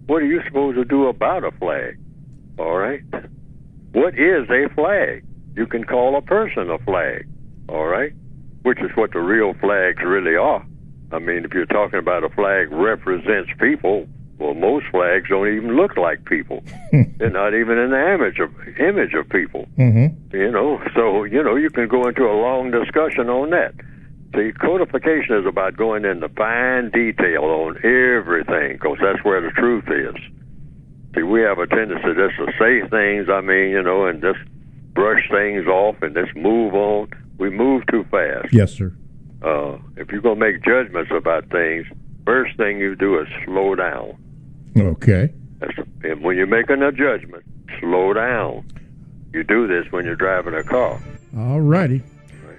What are you supposed to do about a flag? All right? What is a flag? You can call a person a flag, all right? Which is what the real flags really are. I mean, if you're talking about a flag represents people, well, most flags don't even look like people. They're not even in the image of people. Mm-hmm. You know, so, you know, you can go into a long discussion on that. See, codification is about going into fine detail on everything, because that's where the truth is. See, we have a tendency just to say things, I mean, you know, and just brush things off and just move on. We move too fast. Yes, sir. If you're going to make judgments about things, first thing you do is slow down. Okay. And when you're making a judgment, slow down. You do this when you're driving a car. All righty.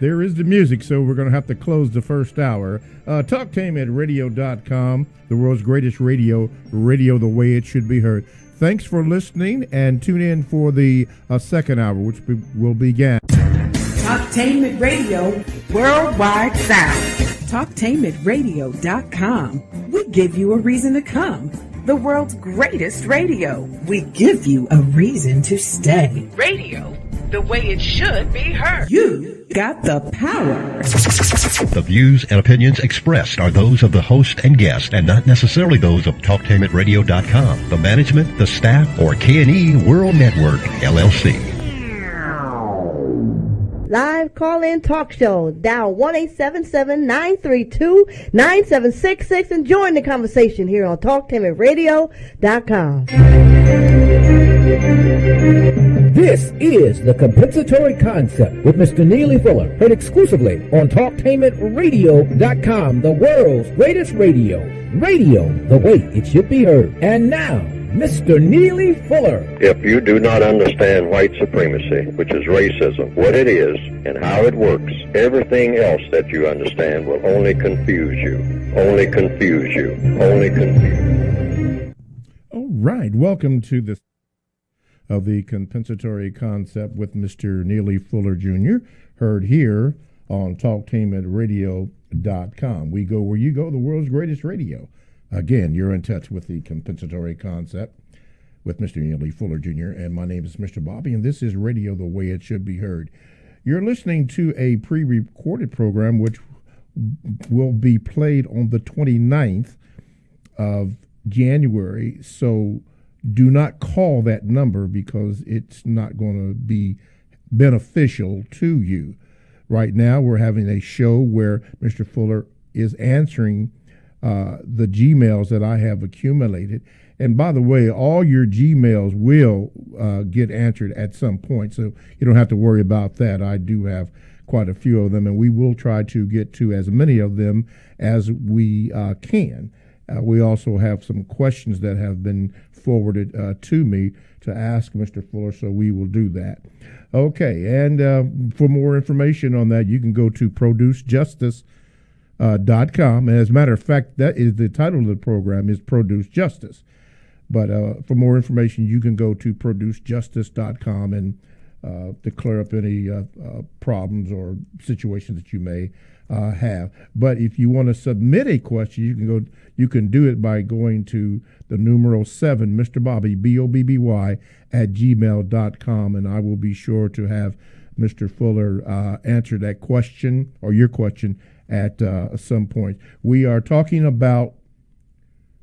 There is the music, so we're going to have to close the first hour. TalkTameRadio.com, the world's greatest radio the way it should be heard. Thanks for listening, and tune in for the second hour, which will begin. Talktainment Radio, worldwide sound. Talktainmentradio.com. We give you a reason to come. The world's greatest radio. We give you a reason to stay. Radio, the way it should be heard. You got the power. The views and opinions expressed are those of the host and guest and not necessarily those of TalkTainmentRadio.com, the management, the staff, or K&E World Network, LLC. Live call-in talk show. Dial 1-877-932-9766 and join the conversation here on TalkTainmentRadio.com. This is the Compensatory Concept with Mr. Neely Fuller, heard exclusively on TalkTainmentRadio.com, the world's greatest radio. Radio the way it should be heard. And now, Mr. Neely Fuller. If you do not understand white supremacy, which is racism, what it is and how it works, everything else that you understand will only confuse you. Only confuse you. Only confuse you. All right. Welcome to the of the Compensatory Concept with Mr. Neely Fuller Jr., heard here on TalkTainmentRadio.com. We go where you go, the world's greatest radio. Again, you're in touch with the Compensatory Concept with Mr. Neely Fuller Jr., and my name is Mr. Bobby, and this is Radio the Way It Should Be Heard. You're listening to a pre-recorded program which will be played on the 29th of January, so do not call that number because it's not going to be beneficial to you. Right now, we're having a show where Mr. Fuller is answering the Gmails that I have accumulated. And by the way, all your Gmails will get answered at some point, so you don't have to worry about that. I do have quite a few of them, and we will try to get to as many of them as we can. We also have some questions that have been forwarded to me to ask Mr. Fuller, so we will do that. Okay, and for more information on that, you can go to producejustice.com. And as a matter of fact, that is the title of the program is Produce Justice. But for more information, you can go to producejustice.com and to clear up any problems or situations that you may have. But if you want to submit a question, you can do it by going to the numeral 7, Mr. Bobby, BOBBY, at gmail.com, and I will be sure to have Mr. Fuller answer that question or your question at some point. We are talking about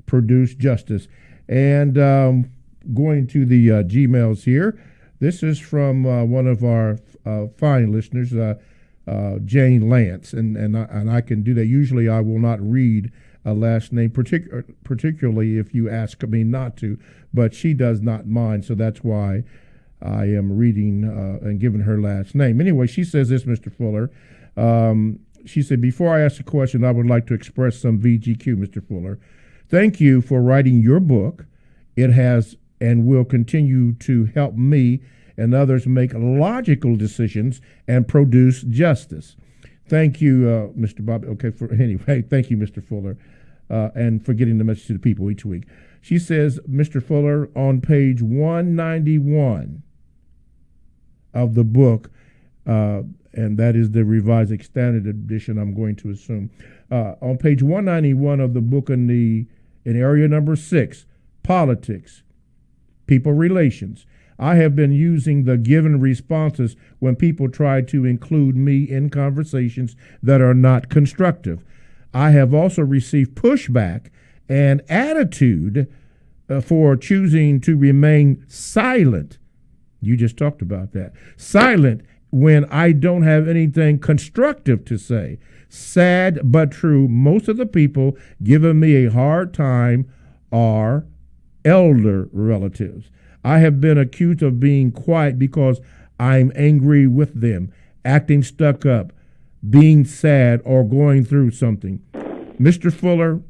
Produce Justice. And going to the Gmails here, this is from one of our fine listeners, Jane Lance, and I can do that. Usually I will not read a last name, particularly if you ask me not to, but she does not mind, so that's why I am reading and giving her last name. Anyway, she says this, Mr. Fuller, she said, before I ask a question, I would like to express some VGQ, Mr. Fuller. Thank you for writing your book. It has and will continue to help me and others make logical decisions and produce justice. Thank you, Mr. Bob. Okay, anyway, thank you, Mr. Fuller, and for getting the message to the people each week. She says, Mr. Fuller, on page 191 of the book, and that is the Revised Extended Edition, I'm going to assume. On page 191 of the book in area number 6, politics, people relations, I have been using the given responses when people try to include me in conversations that are not constructive. I have also received pushback and attitude for choosing to remain silent. You just talked about that. Silent when I don't have anything constructive to say. Sad but true, most of the people giving me a hard time are elder relatives. I have been accused of being quiet because I'm angry with them, acting stuck up, being sad, or going through something. Mr. Fuller,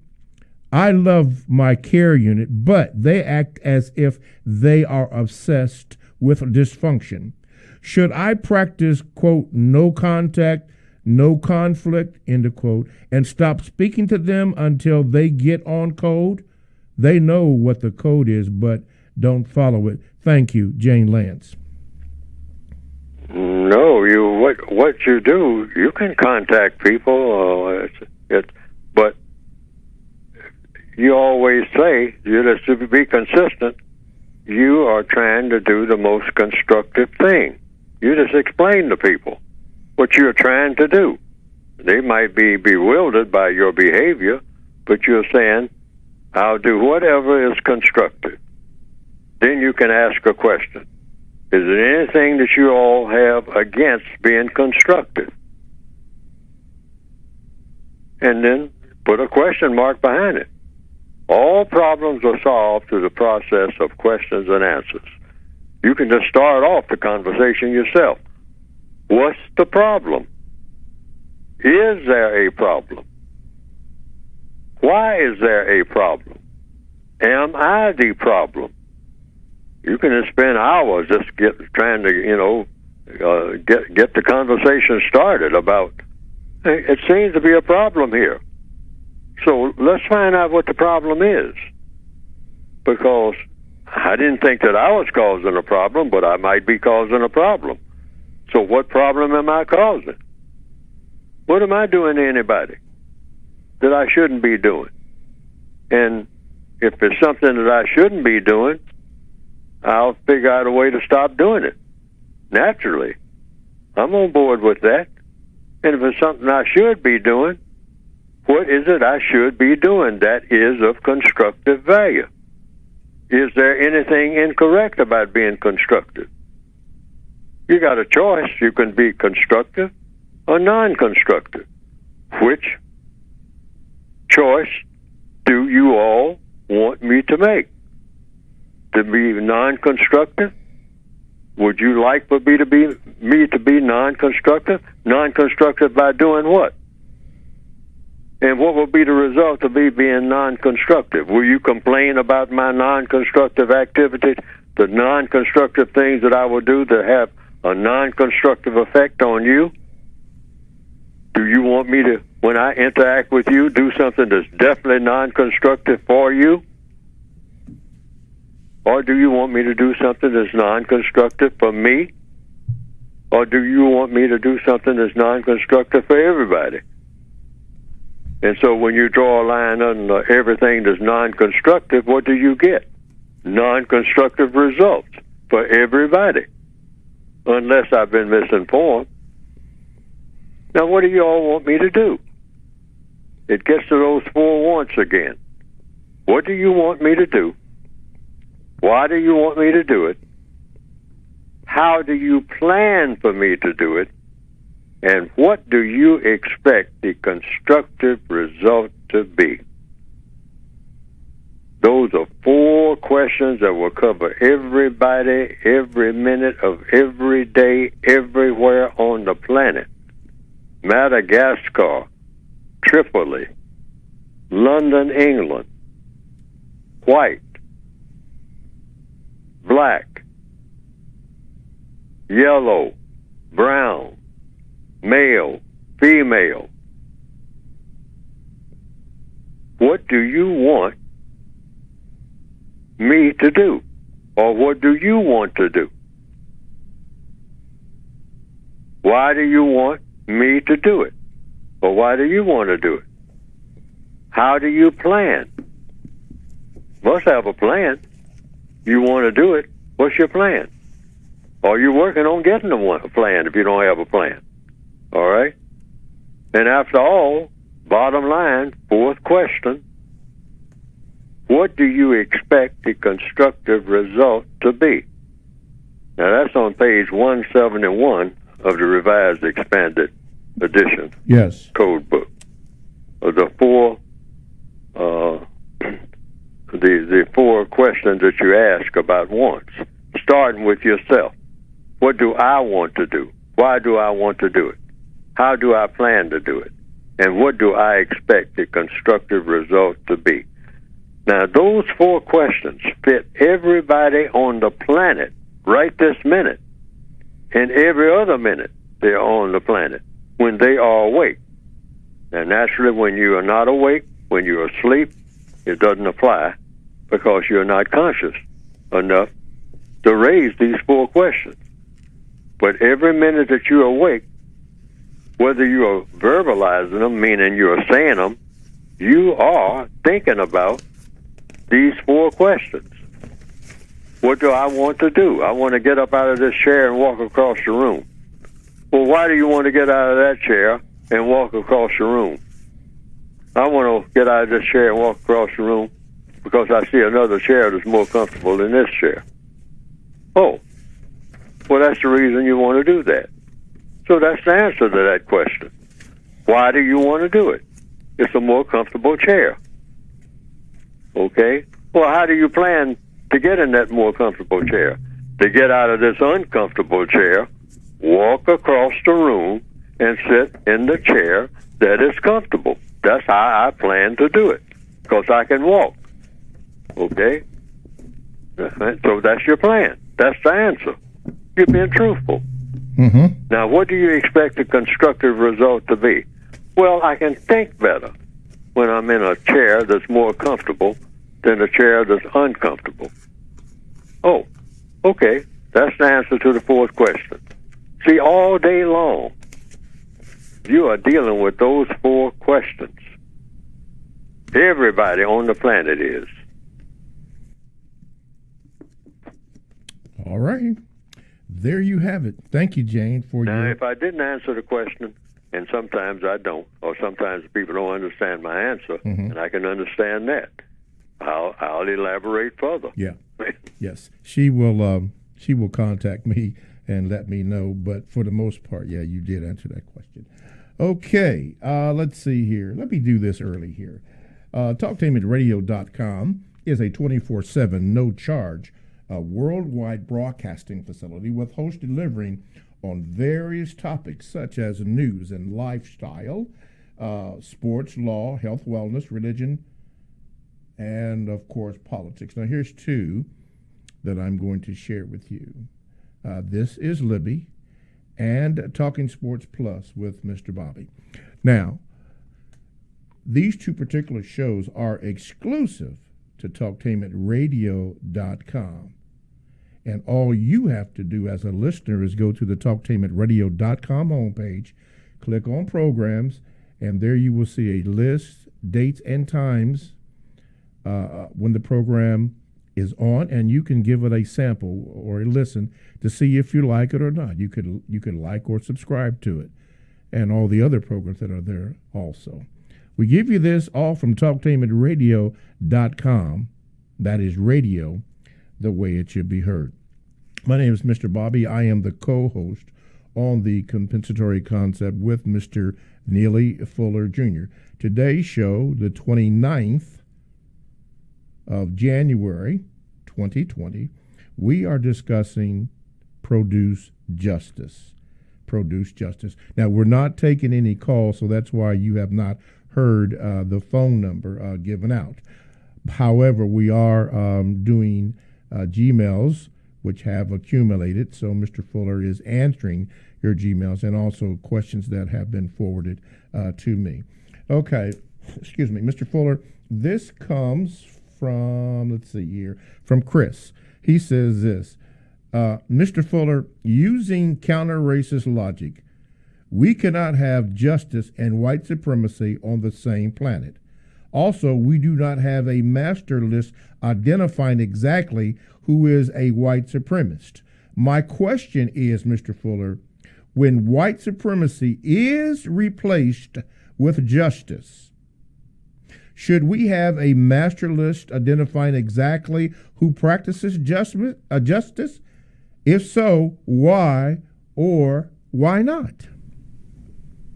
I love my care unit, but they act as if they are obsessed with dysfunction. Should I practice, quote, no contact, no conflict, end of quote, and stop speaking to them until they get on code? They know what the code is, but don't follow it. Thank you, Jane Lance. No, what you do, you can contact people, but you always say, just to be consistent, you are trying to do the most constructive thing. You just explain to people what you're trying to do. They might be bewildered by your behavior, but you're saying, I'll do whatever is constructive. Then you can ask a question. Is there anything that you all have against being constructive? And then put a question mark behind it. All problems are solved through the process of questions and answers. You can just start off the conversation yourself. What's the problem? Is there a problem? Why is there a problem? Am I the problem? You can just spend hours just trying to, get the conversation started about, hey, it seems to be a problem here. So let's find out what the problem is. Because I didn't think that I was causing a problem, but I might be causing a problem. So what problem am I causing? What am I doing to anybody that I shouldn't be doing? And if it's something that I shouldn't be doing, I'll figure out a way to stop doing it. Naturally. I'm on board with that. And if it's something I should be doing, what is it I should be doing that is of constructive value? Is there anything incorrect about being constructive? You got a choice. You can be constructive or non-constructive. Which choice do you all want me to make? To be non-constructive? Would you like for me to be non-constructive? Non-constructive by doing what? And what will be the result of me being non-constructive? Will you complain about my non-constructive activities, the non-constructive things that I will do that have a non-constructive effect on you? Do you want me to, when I interact with you, do something that's definitely non-constructive for you? Or do you want me to do something that's non-constructive for me? Or do you want me to do something that's non-constructive for everybody? And so when you draw a line on everything that's non-constructive, what do you get? Non-constructive results for everybody, unless I've been misinformed. Now, what do you all want me to do? It gets to those 4 wants again. What do you want me to do? Why do you want me to do it? How do you plan for me to do it? And what do you expect the constructive result to be? Those are 4 questions that will cover everybody, every minute of every day, everywhere on the planet. Madagascar, Tripoli, London, England, white, black, yellow, brown, male, female. What do you want me to do? Or what do you want to do? Why do you want me to do it? Or why do you want to do it? How do you plan? Must have a plan. You want to do it. What's your plan? Are you working on getting a plan if you don't have a plan? All right? And after all, bottom line, fourth question, what do you expect the constructive result to be? Now, that's on page 171 of the Revised Expanded Edition. Yes. Code book. The four the four questions that you ask about wants, starting with yourself. What do I want to do? Why do I want to do it? How do I plan to do it? And what do I expect the constructive result to be? Now, those four questions fit everybody on the planet right this minute and every other minute they're on the planet when they are awake. Now, naturally, when you are not awake, when you're asleep, it doesn't apply because you're not conscious enough to raise these four questions. But every minute that you're awake, whether you're verbalizing them, meaning you're saying them, you are thinking about these four questions. What do I want to do? I want to get up out of this chair and walk across the room. Well, why do you want to get out of that chair and walk across the room? I want to get out of this chair and walk across the room because I see another chair that's more comfortable than this chair. Oh, well, that's the reason you want to do that. So that's the answer to that question. Why do you want to do it? It's a more comfortable chair. Okay? Well, how do you plan to get in that more comfortable chair? To get out of this uncomfortable chair, walk across the room and sit in the chair that is comfortable. That's how I plan to do it, because I can walk. Okay? So that's your plan. That's the answer. You're being truthful. Mm-hmm. Now, what do you expect the constructive result to be? Well, I can think better when I'm in a chair that's more comfortable than a chair that's uncomfortable. Oh, okay. That's the answer to the fourth question. See, all day long, you are dealing with those four questions. Everybody on the planet is. All right. There you have it. Thank you, Jane, for Now, your... if I didn't answer the question, and sometimes I don't, or sometimes people don't understand my answer, and I can understand that, I'll elaborate further. Yeah. Yes. She will contact me and let me know, but for the most part, yeah, you did answer that question. Okay. Let's see here. Let me do this early here. TalkTameRadio.com is a 24/7, no-charge worldwide broadcasting facility with hosts delivering on various topics such as news and lifestyle, sports, law, health, wellness, religion, and, of course, politics. Now, here's two that I'm going to share with you. This is Libby and Talking Sports Plus with Mr. Bobby. Now, these two particular shows are exclusive to TalkTainmentRadio.com. And all you have to do as a listener is go to the TalkTainmentRadio.com homepage, click on programs, and there you will see a list, dates, and times when the program is on, and you can give it a sample or a listen to see if you like it or not. You could like or subscribe to it, and all the other programs that are there also. We give you this all from TalkTainmentRadio.com. That is radio, the way it should be heard. My name is Mr. Bobby. I am the co-host on the compensatory concept with Mr. Neely Fuller Jr. Today's show, the 29th of January 2020, we are discussing produce justice. produce justice. Now, we're not taking any calls, so that's why you have not heard the phone number given out. However, we are doing Gmails, which have accumulated, so Mr. Fuller is answering your Gmails and also questions that have been forwarded to me. Okay, excuse me, Mr. Fuller, this comes from, let's see here, from Chris. He says this, Mr. Fuller, using counter-racist logic, we cannot have justice and white supremacy on the same planet. Also, we do not have a master list identifying exactly who is a white supremacist. My question is, Mr. Fuller, when white supremacy is replaced with justice, should we have a master list identifying exactly who practices justice? If so, why or why not?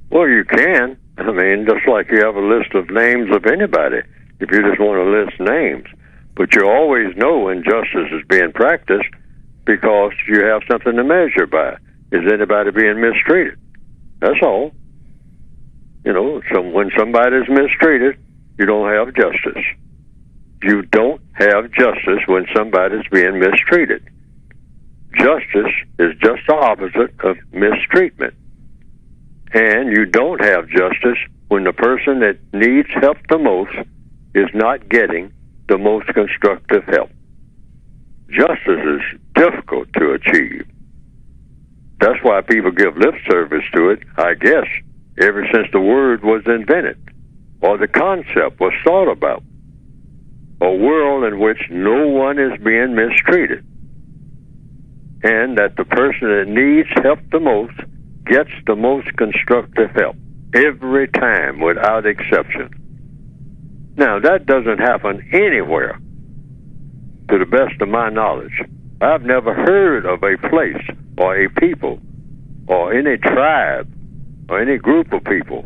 Well, you can. I mean, just like you have a list of names of anybody, if you just want to list names. But you always know when justice is being practiced because you have something to measure by. Is anybody being mistreated? That's all. You know, when somebody's mistreated, you don't have justice. You don't have justice when somebody's being mistreated. Justice is just the opposite of mistreatment. And you don't have justice when the person that needs help the most is not getting the most constructive help. Justice is difficult to achieve. That's why people give lip service to it, I guess, ever since the word was invented or the concept was thought about. A world in which no one is being mistreated, and that the person that needs help the most gets the most constructive help every time without exception. Now, that doesn't happen anywhere, to the best of my knowledge. I've never heard of a place or a people or any tribe or any group of people.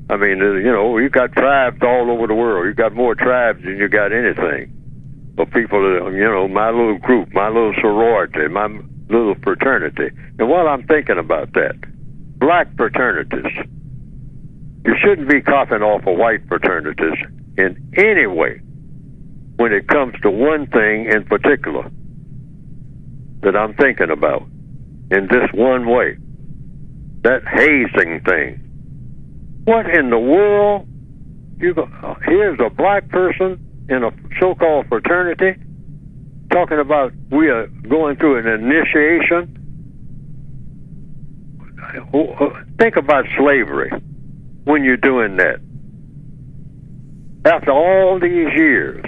I mean, you know, you've got tribes all over the world. You've got more tribes than you got anything. But people, you know, my little group, my little sorority, my little fraternity. And while I'm thinking about that, black fraternities, you shouldn't be copying off of white fraternities in any way when it comes to one thing in particular that I'm thinking about in this one way, that hazing thing. What in the world? Here's a black person in a so-called fraternity talking about we are going through an initiation. Think about slavery when you're doing that. After all these years,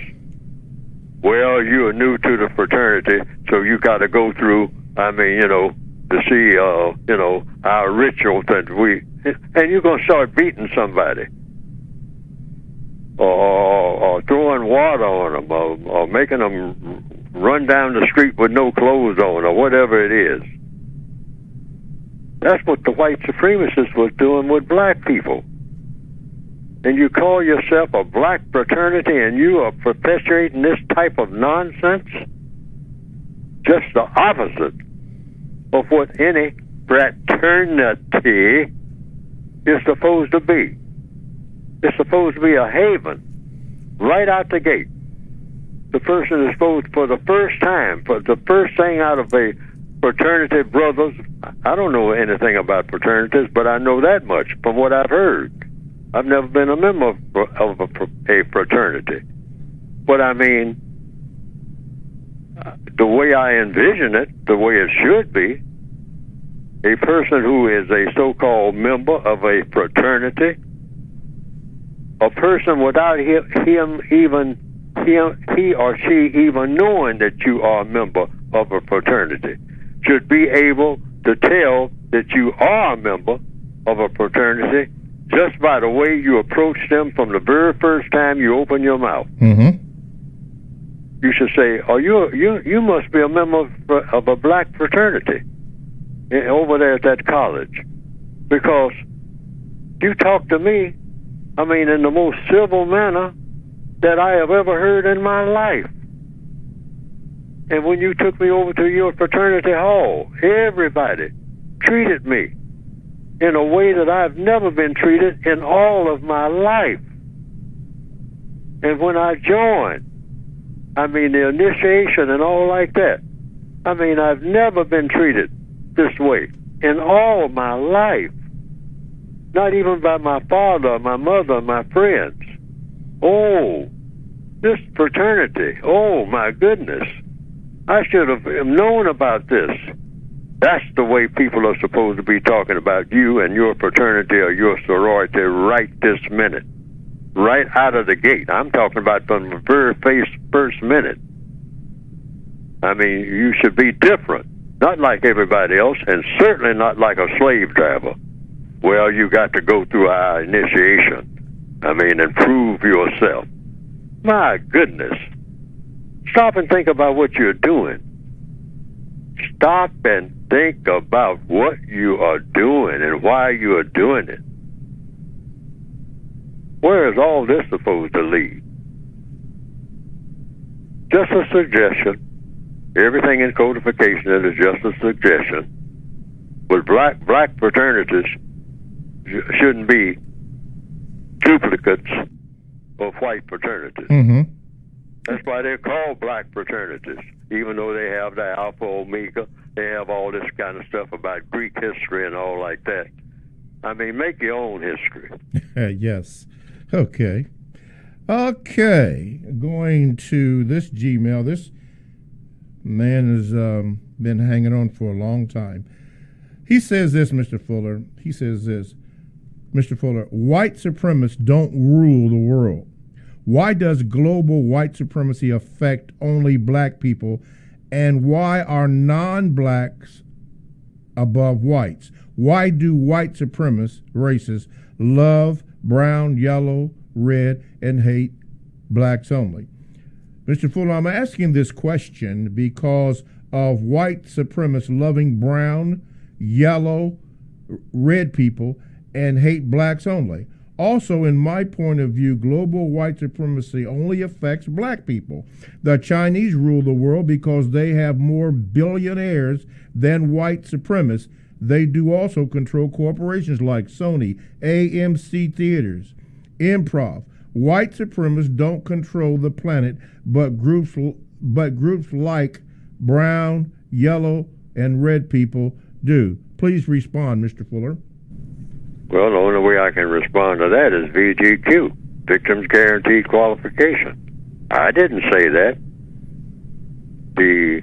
well, you are new to the fraternity, so you got to go through, I mean, you know, to see, you know, our ritual that and you're going to start beating somebody or throwing water on them or making them run down the street with no clothes on or whatever it is. That's what the white supremacists was doing with black people. And you call yourself a black fraternity and you are perpetuating this type of nonsense? Just the opposite of what any fraternity is supposed to be. It's supposed to be a haven right out the gate. The person is supposed, for the first time, for the first thing out of a fraternity, brothers, I don't know anything about fraternities, but I know that much from what I've heard. I've never been a member of a fraternity. But I mean, the way I envision it, the way it should be, a person who is a so-called member of a fraternity, a person without he or she even knowing that you are a member of a fraternity, should be able to tell that you are a member of a fraternity just by the way you approach them from the very first time you open your mouth. Mm-hmm. You should say, "Oh, you must be a member of a black fraternity over there at that college," because you talk to me, I mean, in the most civil manner that I have ever heard in my life. And when you took me over to your fraternity hall, everybody treated me in a way that I've never been treated in all of my life. And when I joined, I mean, the initiation and all like that, I mean, I've never been treated this way in all of my life. Not even by my father, my mother, my friends. Oh, this fraternity. Oh, my goodness. I should have known about this. That's the way people are supposed to be talking about you and your fraternity or your sorority right this minute. Right out of the gate. I'm talking about from the very first minute. I mean, you should be different. Not like everybody else, and certainly not like a slave driver. Well, you got to go through our initiation. I mean, and prove yourself. My goodness. Stop and think about what you're doing. Stop and think about what you are doing and why you are doing it. Where is all this supposed to lead? Just a suggestion. Everything in codification is just a suggestion. But black fraternities shouldn't be duplicates of white fraternities. Mm-hmm. That's why they're called black fraternities, even though they have the Alpha Omega, they have all this kind of stuff about Greek history and all like that. I mean, make your own history. Yes. Okay. Going to this Gmail. This man has been hanging on for a long time. He says this, Mr. Fuller. He says this, Mr. Fuller, white supremacists don't rule the world. Why does global white supremacy affect only black people, and why are non-blacks above whites? Why do white supremacist racists love brown, yellow, red, and hate blacks only? Mr. Fuller, I'm asking this question because of white supremacists loving brown, yellow, red people and hate blacks only. Also, in my point of view, global white supremacy only affects black people. The Chinese rule the world because they have more billionaires than white supremacists. They do also control corporations like Sony, AMC Theaters, Improv. White supremacists don't control the planet, but groups like brown, yellow, and red people do. Please respond, Mr. Fuller. Well, the only way I can respond to that is VGQ, Victims Guaranteed Qualification. I didn't say that. The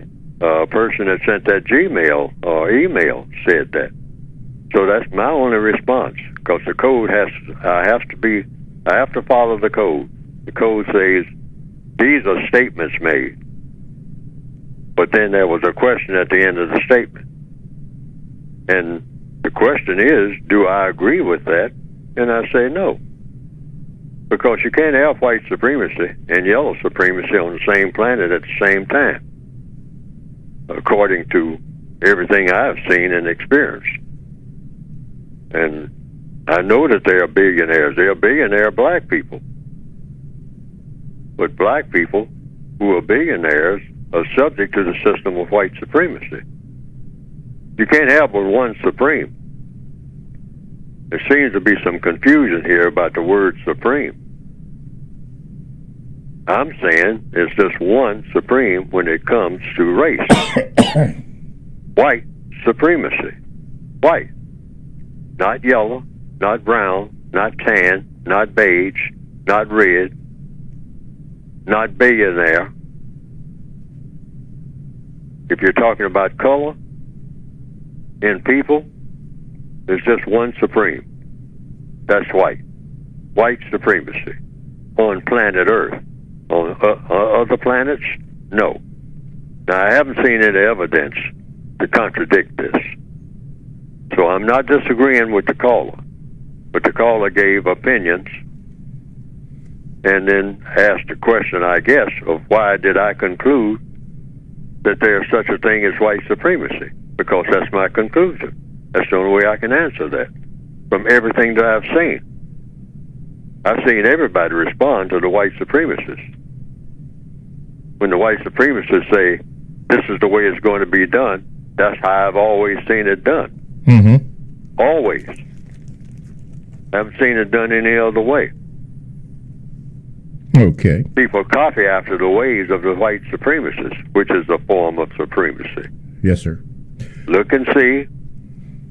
person that sent that Gmail or email said that. So that's my only response, because the code I have to follow the code. The code says these are statements made. But then there was a question at the end of the statement. And the question is, do I agree with that? And I say no. Because you can't have white supremacy and yellow supremacy on the same planet at the same time, according to everything I've seen and experienced. And I know that there are billionaires. There are billionaire black people. But black people who are billionaires are subject to the system of white supremacy. You can't have but one supreme. There seems to be some confusion here about the word supreme. I'm saying it's just one supreme when it comes to race. White supremacy. White. Not yellow, not brown, not tan, not beige, not red, not billionaire. If you're talking about color in people, there's just one supreme. That's white. White supremacy on planet Earth. On other planets, no. Now, I haven't seen any evidence to contradict this. So I'm not disagreeing with the caller. But the caller gave opinions and then asked a question, I guess, of why did I conclude that there's such a thing as white supremacy? Because that's my conclusion. That's the only way I can answer that from everything that I've seen. I've seen everybody respond to the white supremacists. When the white supremacists say, this is the way it's going to be done, that's how I've always seen it done. Mm-hmm. Always. I haven't seen it done any other way. Okay. People copy after the ways of the white supremacists, which is a form of supremacy. Yes, sir. Look and see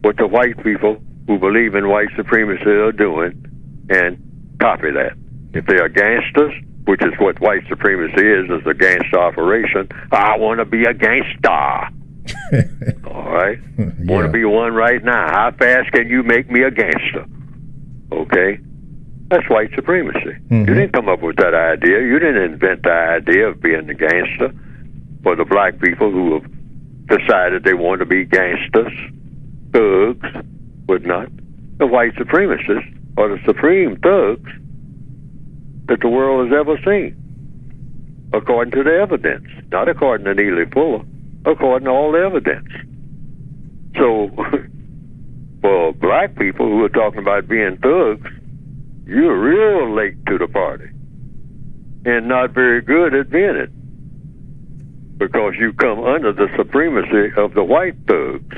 what the white people who believe in white supremacy are doing and copy that. If they are gangsters, which is what white supremacy is a gangster operation, I want to be a gangster. All right? Yeah. Want to be one right now. How fast can you make me a gangster? Okay? That's white supremacy. Mm-hmm. You didn't come up with that idea. You didn't invent the idea of being a gangster for the black people who have decided they want to be gangsters, thugs, whatnot. The white supremacists are the supreme thugs that the world has ever seen, according to the evidence. Not according to Neely Fuller, according to all the evidence. So, for black people who are talking about being thugs, you're real late to the party and not very good at being it, because you come under the supremacy of the white thugs,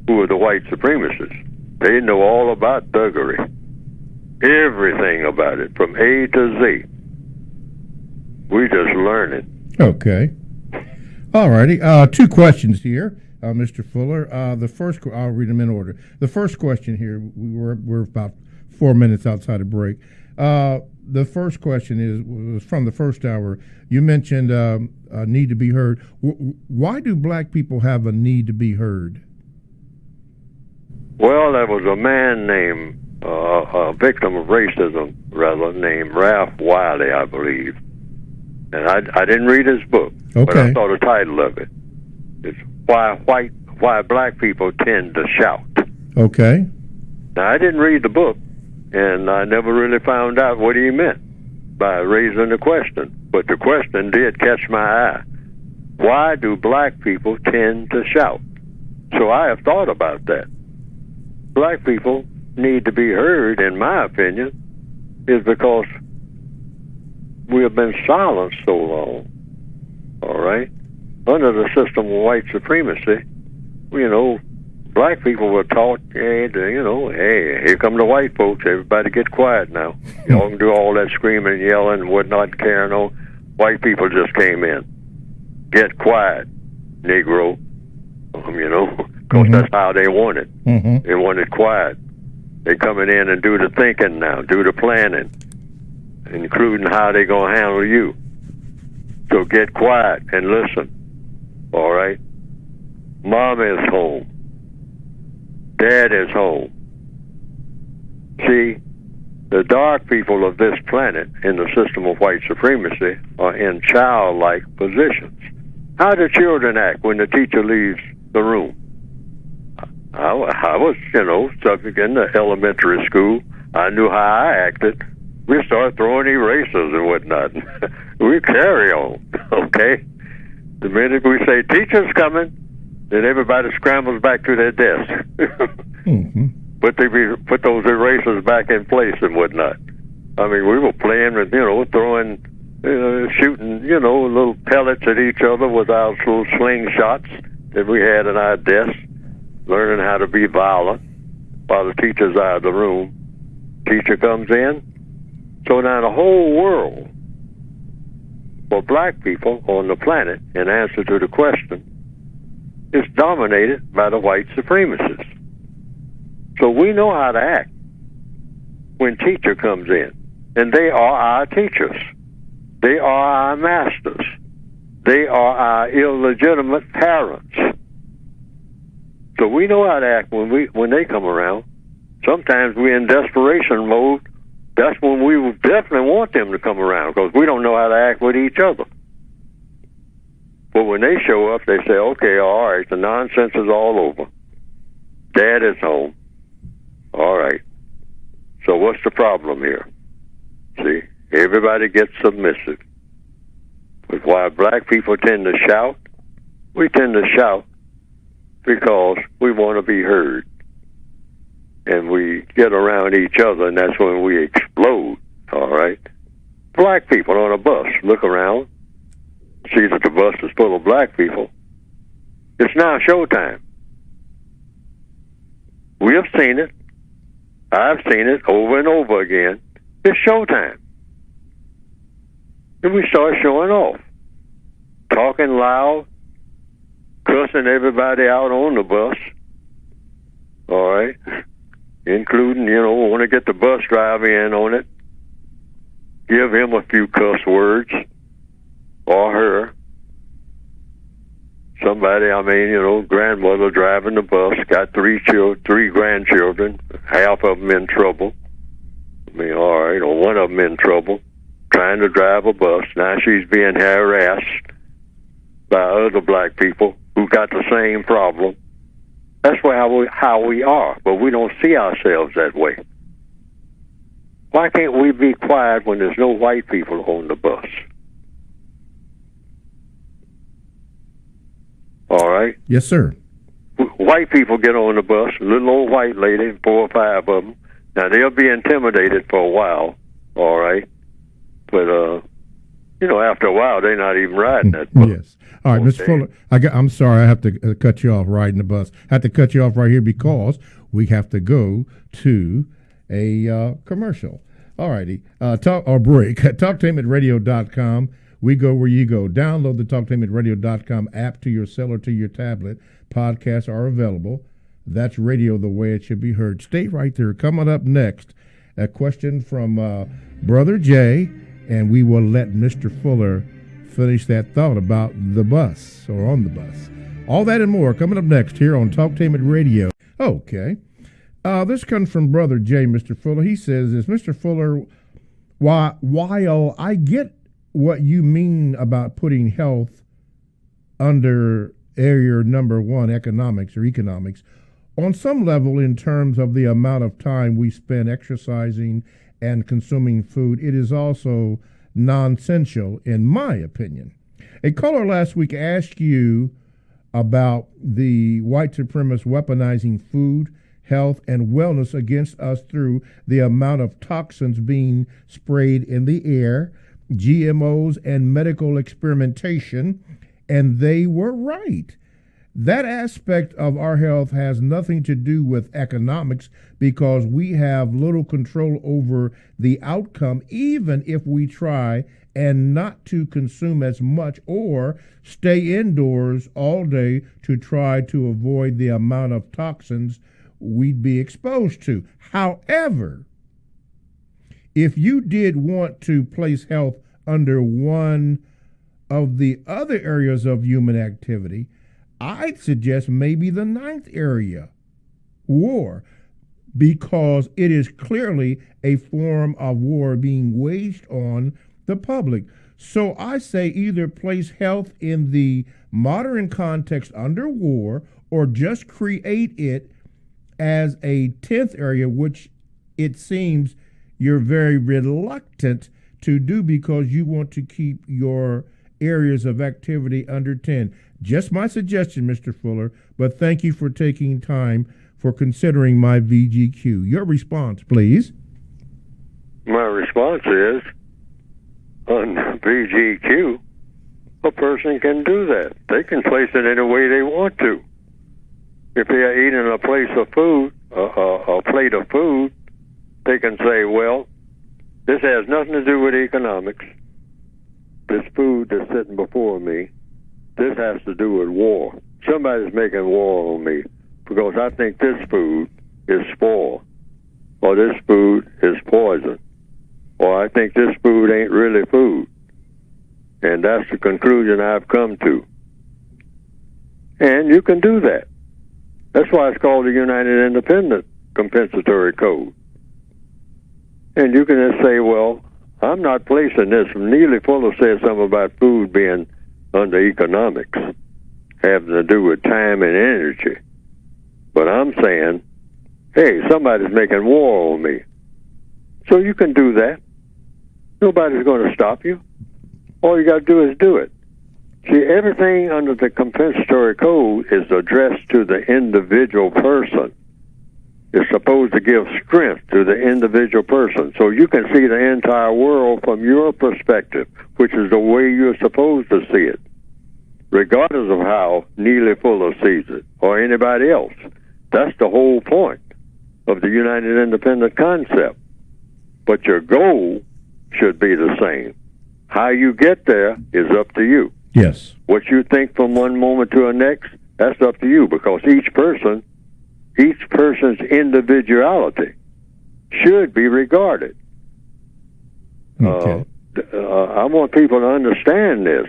who are the white supremacists. They know all about thuggery, everything about it, from A to Z. We just learning. Okay. All righty. 2 questions here, Mr. Fuller. The first, I'll read them in order. The first question here, we're about 4 minutes outside of break. The first question was from the first hour. You mentioned a need to be heard. Why do black people have a need to be heard? Well, there was a man named, a victim of racism, rather, named Ralph Wiley, I believe. And I didn't read his book, but I saw the title of it. It's Why Black People Tend to Shout. Okay. Now, I didn't read the book, and I never really found out what he meant by raising the question. But the question did catch my eye. Why do black people tend to shout? So I have thought about that. Black people need to be heard, in my opinion, is because we have been silenced so long, all right? Under the system of white supremacy, black people were taught, hey, here come the white folks, everybody get quiet now. Y'all can do all that screaming and yelling and whatnot, carrying on. White people just came in. Get quiet, Negro. Because that's how they want it. Mm-hmm. They want it quiet. They coming in and do the thinking now, do the planning, including how they going to handle you. So get quiet and listen, all right? Mom is home. Dad is home. See, the dark people of this planet in the system of white supremacy are in childlike positions. How do children act when the teacher leaves the room? I was, subject in the elementary school. I knew how I acted. We start throwing erasers and whatnot. We carry on, okay? The minute we say, teacher's coming, then everybody scrambles back to their desk. Mm-hmm. But they put those erasers back in place and whatnot. I mean, we were playing with, throwing, shooting, little pellets at each other with our little slingshots that we had in our desks, learning how to be violent while the teacher's out of the room. Teacher comes in. So now the whole world, for black people on the planet, in answer to the question, is dominated by the white supremacists. So we know how to act when teacher comes in. And they are our teachers. They are our masters. They are our illegitimate parents. So we know how to act when they come around. Sometimes we're in desperation mode. That's when we definitely want them to come around, because we don't know how to act with each other. But when they show up, they say, okay, all right, the nonsense is all over. Dad is home. All right. So what's the problem here? See, everybody gets submissive. But why black people tend to shout? We tend to shout because we want to be heard. And we get around each other, and that's when we explode, all right? Black people on a bus, look around, see that the bus is full of black people. It's now showtime. We have seen it. I've seen it over and over again. It's showtime. And we start showing off. Talking loud, cussing everybody out on the bus. All right? Including, want to get the bus driver in on it. Give him a few cuss words. Or her. Somebody, grandmother driving the bus, got three grandchildren, half of them in trouble. All right, one of them in trouble, trying to drive a bus. Now she's being harassed by other black people who got the same problem. That's how we are, but we don't see ourselves that way. Why can't we be quiet when there's no white people on the bus? All right? Yes, sir. White people get on the bus, a little old white lady, 4 or 5 of them. Now, they'll be intimidated for a while, all right? But, after a while, they're not even riding that bus. Yes. All right, Mr. Fuller, I'm sorry, I have to cut you off riding the bus. I have to cut you off right here because we have to go to a commercial. All righty. Break. TalkTameRadio.com. We go where you go. Download the TalkTameRadio.com app to your cell or to your tablet. Podcasts are available. That's radio the way it should be heard. Stay right there. Coming up next, a question from Brother Jay, and we will let Mr. Fuller finish that thought about the bus or on the bus. All that and more coming up next here on Talktainment Radio. Okay. This comes from Brother Jay, Mr. Fuller. He says, Mr. Fuller, while I get what you mean about putting health under area number 1, economics, on some level in terms of the amount of time we spend exercising and consuming food, it is also nonsensical, in my opinion. A caller last week asked you about the white supremacists weaponizing food, health, and wellness against us through the amount of toxins being sprayed in the air, GMOs, and medical experimentation, and they were right. That aspect of our health has nothing to do with economics because we have little control over the outcome, even if we try and not to consume as much or stay indoors all day to try to avoid the amount of toxins we'd be exposed to. However, if you did want to place health under one of the other areas of human activity, I'd suggest maybe the 9th area, war, because it is clearly a form of war being waged on the public. So I say either place health in the modern context under war or just create it as a 10th area, which it seems you're very reluctant to do because you want to keep your areas of activity under 10. Just my suggestion, Mr. Fuller, but thank you for taking time for considering my VGQ. Your response, please. My response is, on VGQ, a person can do that. They can place it any way they want to. If they're eating a plate of food, they can say, well, this has nothing to do with economics. This food that's sitting before me, this has to do with war. Somebody's making war on me because I think this food is spoiled, or this food is poison, or I think this food ain't really food. And that's the conclusion I've come to. And you can do that. That's why it's called the United Independent Compensatory Code. And you can just say, well, I'm not placing this. Neely Fuller said something about food being under economics, having to do with time and energy. But I'm saying, hey, somebody's making war on me. So you can do that. Nobody's going to stop you. All you got to do is do it. See, everything under the compensatory code is addressed to the individual person. It's supposed to give strength to the individual person. So you can see the entire world from your perspective, which is the way you're supposed to see it, regardless of how Neely Fuller sees it or anybody else. That's the whole point. of the United Independent concept. But your goal should be the same. How you get there is up to you. Yes. What you think from one moment to the next, that's up to you, because each person's individuality should be regarded. Okay. I want people to understand this.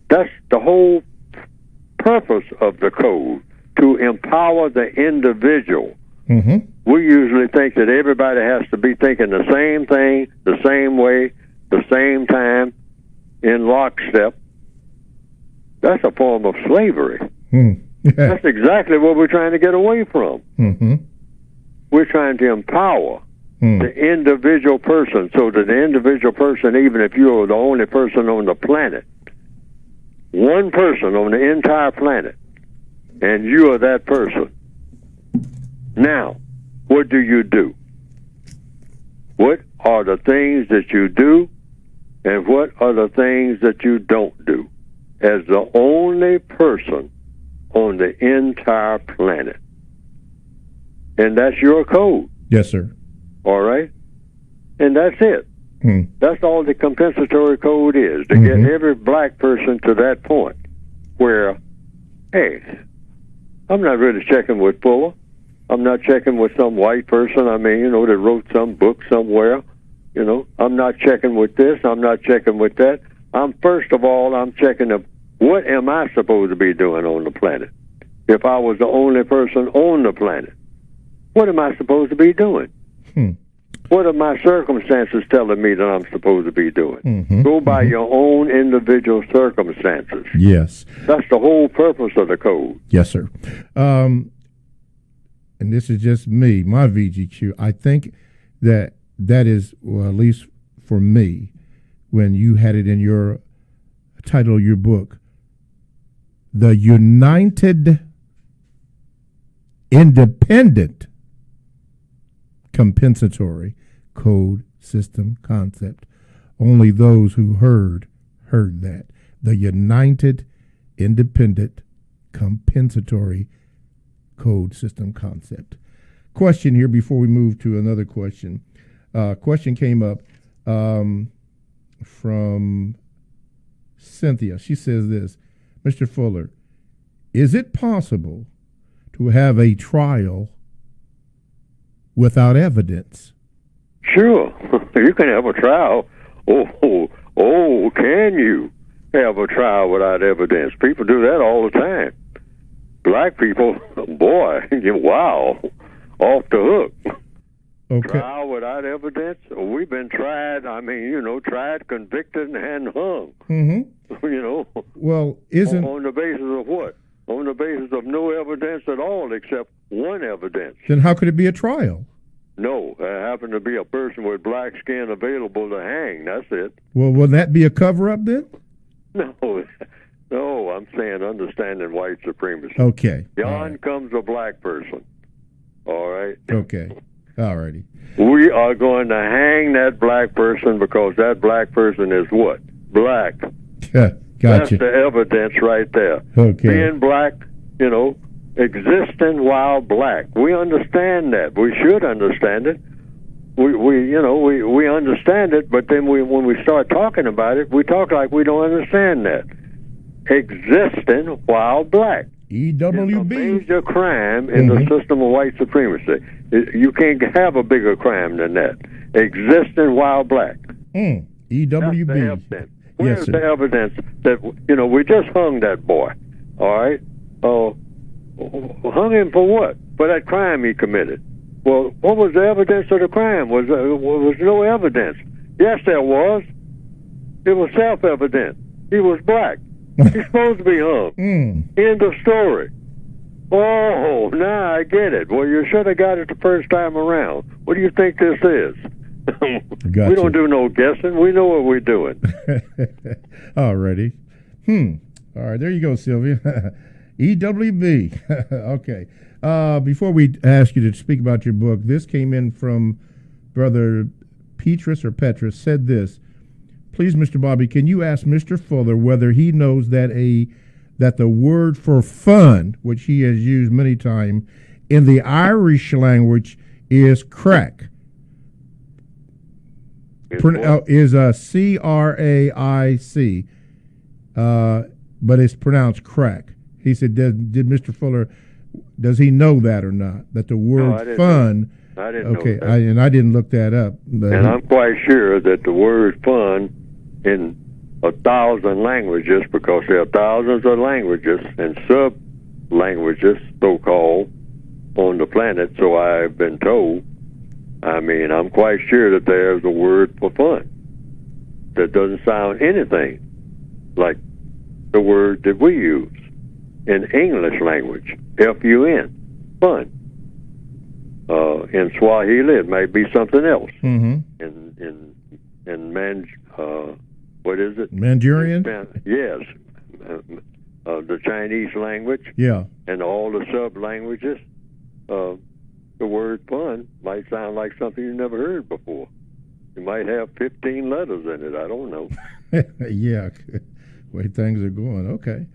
That's the whole purpose of the code, to empower the individual. Mm-hmm. We usually think that everybody has to be thinking the same thing, the same way, the same time, in lockstep. That's a form of slavery. Mm. That's exactly what we're trying to get away from. Mm-hmm. We're trying to empower the individual person, so that the individual person, even if you're the only person on the planet, one person on the entire planet, and you are that person. Now, what do you do? What are the things that you do, and what are the things that you don't do as the only person on the entire planet? And that's your code. Yes, sir. All right? And that's it. That's all the compensatory code is, to get every black person to that point where, hey, I'm not really checking with Fuller. I'm not checking with some white person, that wrote some book somewhere. I'm not checking with this. I'm not checking with that. I'm checking what am I supposed to be doing on the planet? If I was the only person on the planet, what am I supposed to be doing? What are my circumstances telling me that I'm supposed to be doing? Go by your own individual circumstances. Yes. That's the whole purpose of the code. Yes, sir. And this is just me, my VGQ. I think that is, well, at least for me, when you had it in your title of your book, the United Independent Compensatory Code System Concept. Only those who heard that. The United Independent Compensatory Code System Concept. Question here before we move to another question. Question came up from Cynthia. She says this: Mr. Fuller, is it possible to have a trial without evidence? Sure. You can have a trial. Oh, can you have a trial without evidence? People do that all the time. Black people, boy, wow, off the hook. Okay. Trial without evidence? We've been tried, tried, convicted, and hung. Well, isn't... On the basis of what? On the basis of no evidence at all except one evidence. Then how could it be a trial? No, there happened to be a person with black skin available to hang. That's it. Well, will that be a cover-up then? No, I'm saying understanding white supremacy. Okay. Beyond comes a black person. All right? Okay. All righty. We are going to hang that black person because that black person is what? Black. Gotcha. That's the evidence right there. Okay. Being black, existing while black. We understand that. We should understand it. We understand it, but then when we start talking about it, we talk like we don't understand that. Existing while black. EWB. It's a major crime in the system of white supremacy. You can't have a bigger crime than that. Existing while black. EWB. That's the evidence. Where's the evidence that, we just hung that boy, all right? Hung him for what? For that crime he committed. Well, what was the evidence of the crime? Was no evidence. Yes, there was. It was self-evident. He was black. He's supposed to be hung. End of story. Oh, now I get it. Well, you should have got it the first time around. What do you think this is? Gotcha. We don't do no guessing. We know what we're doing. Alrighty. All right, there you go, Sylvia. EWB. Okay. Before we ask you to speak about your book, this came in from Brother Petrus said this: please, Mr. Bobby, can you ask Mr. Fuller whether he knows that the word for fun, which he has used many times in the Irish language, is crack. Is CRAIC, but it's pronounced crack. He said, did Mr. Fuller, does he know that or not? That the word fun. I didn't okay, know that. I didn't look that up. And I'm quite sure that the word fun in 1,000 languages, because there are thousands of languages and sub-languages, so-called, on the planet, so I've been told. I mean, I'm quite sure that there's a word for fun that doesn't sound anything like the word that we use in English language, F-U-N, fun. In Swahili, it might be something else. Mm-hmm. In what is it? Mandarin? Yes. The Chinese language. Yeah. And all the sub-languages. The word fun might sound like something you never heard before. You might have 15 letters in it. I don't know. Yeah. Way things are going. Okay.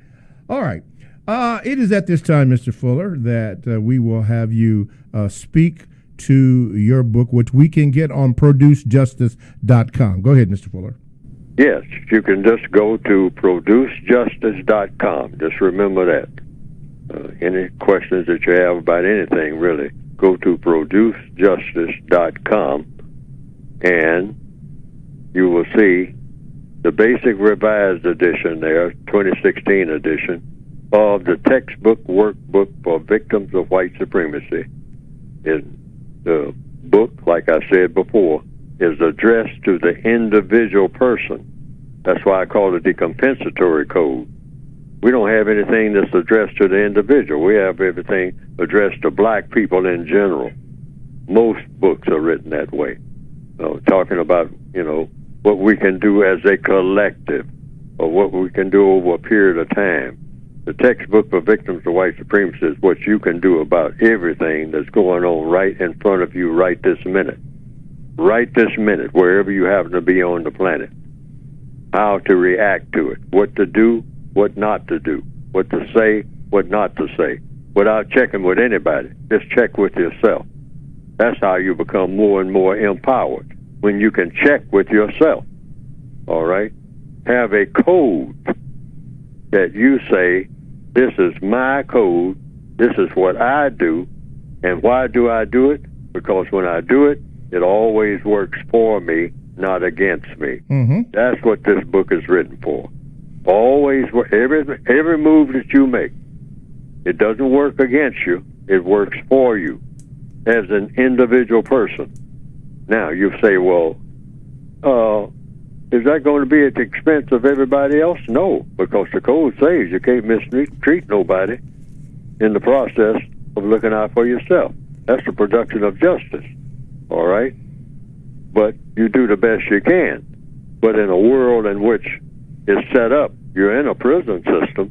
All right. It is at this time, Mr. Fuller, that we will have you speak to your book, which we can get on producejustice.com. Go ahead, Mr. Fuller. Yes, you can just go to producejustice.com. Just remember that. Any questions that you have about anything, really, go to producejustice.com, and you will see the basic revised edition there, 2016 edition, of the textbook workbook for victims of white supremacy. The book, like I said before, is addressed to the individual person. That's why I call it the compensatory code. We don't have anything that's addressed to the individual. We have everything addressed to black people in general. Most books are written that way, talking about, what we can do as a collective or what we can do over a period of time. The textbook for victims of white supremacy is what you can do about everything that's going on right in front of you right this minute. Right this minute, wherever you happen to be on the planet. How to react to it, what to do, what not to do, what to say, what not to say, without checking with anybody. Just check with yourself. That's how you become more and more empowered, when you can check with yourself. All right? Have a code that you say, this is my code, this is what I do, and why do I do it? Because when I do it, it always works for me, not against me. Mm-hmm. That's what this book is written for. Always, every move that you make, it doesn't work against you, it works for you as an individual person. Now, you say, well, is that going to be at the expense of everybody else? No, because the code says you can't mistreat nobody in the process of looking out for yourself. That's the production of justice, all right? But you do the best you can. But in a world in which it's set up, you're in a prison system,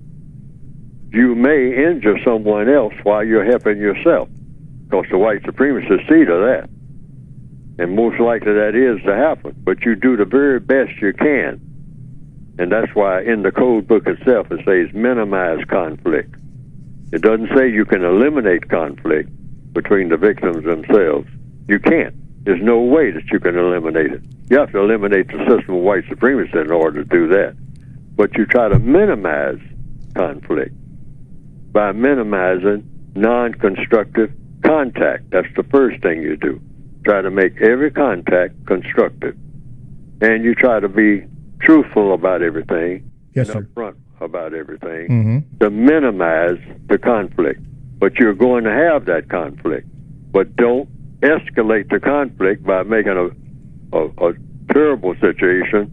you may injure someone else while you're helping yourself, because the white supremacists see to that. And most likely that is to happen. But you do the very best you can. And that's why in the code book itself it says minimize conflict. It doesn't say you can eliminate conflict between the victims themselves. You can't. There's no way that you can eliminate it. You have to eliminate the system of white supremacy in order to do that. But you try to minimize conflict by minimizing non-constructive contact. That's the first thing you do. Try to make every contact constructive. And you try to be truthful about everything. Yes, and sir. upfront about everything Mm-hmm. to minimize the conflict. But you're going to have that conflict. But don't escalate the conflict by making a terrible situation,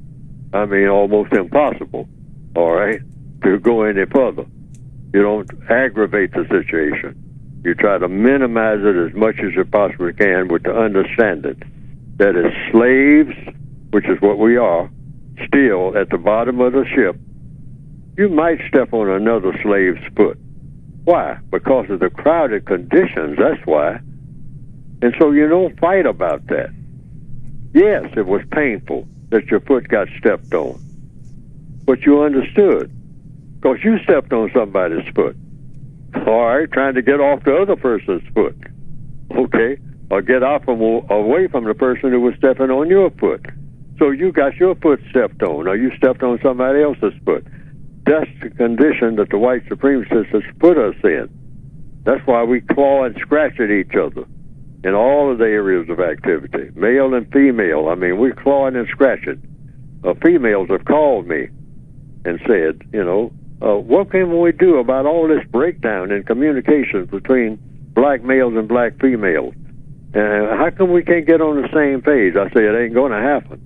almost impossible, all right, to go any further. You don't aggravate the situation. You try to minimize it as much as you possibly can with the understanding that as slaves, which is what we are, still at the bottom of the ship, you might step on another slave's foot. Why? Because of the crowded conditions, that's why. And so you don't fight about that. Yes, it was painful that your foot got stepped on, but you understood, because you stepped on somebody's foot. All right, trying to get off the other person's foot. Okay, or get off away from the person who was stepping on your foot. So you got your foot stepped on, or you stepped on somebody else's foot. That's the condition that the white supremacists has put us in. That's why we claw and scratch at each other in all of the areas of activity, male and female. I mean, we're clawing and scratching. Females have called me and said, what can we do about all this breakdown in communications between black males and black females? How come we can't get on the same page? I say it ain't going to happen.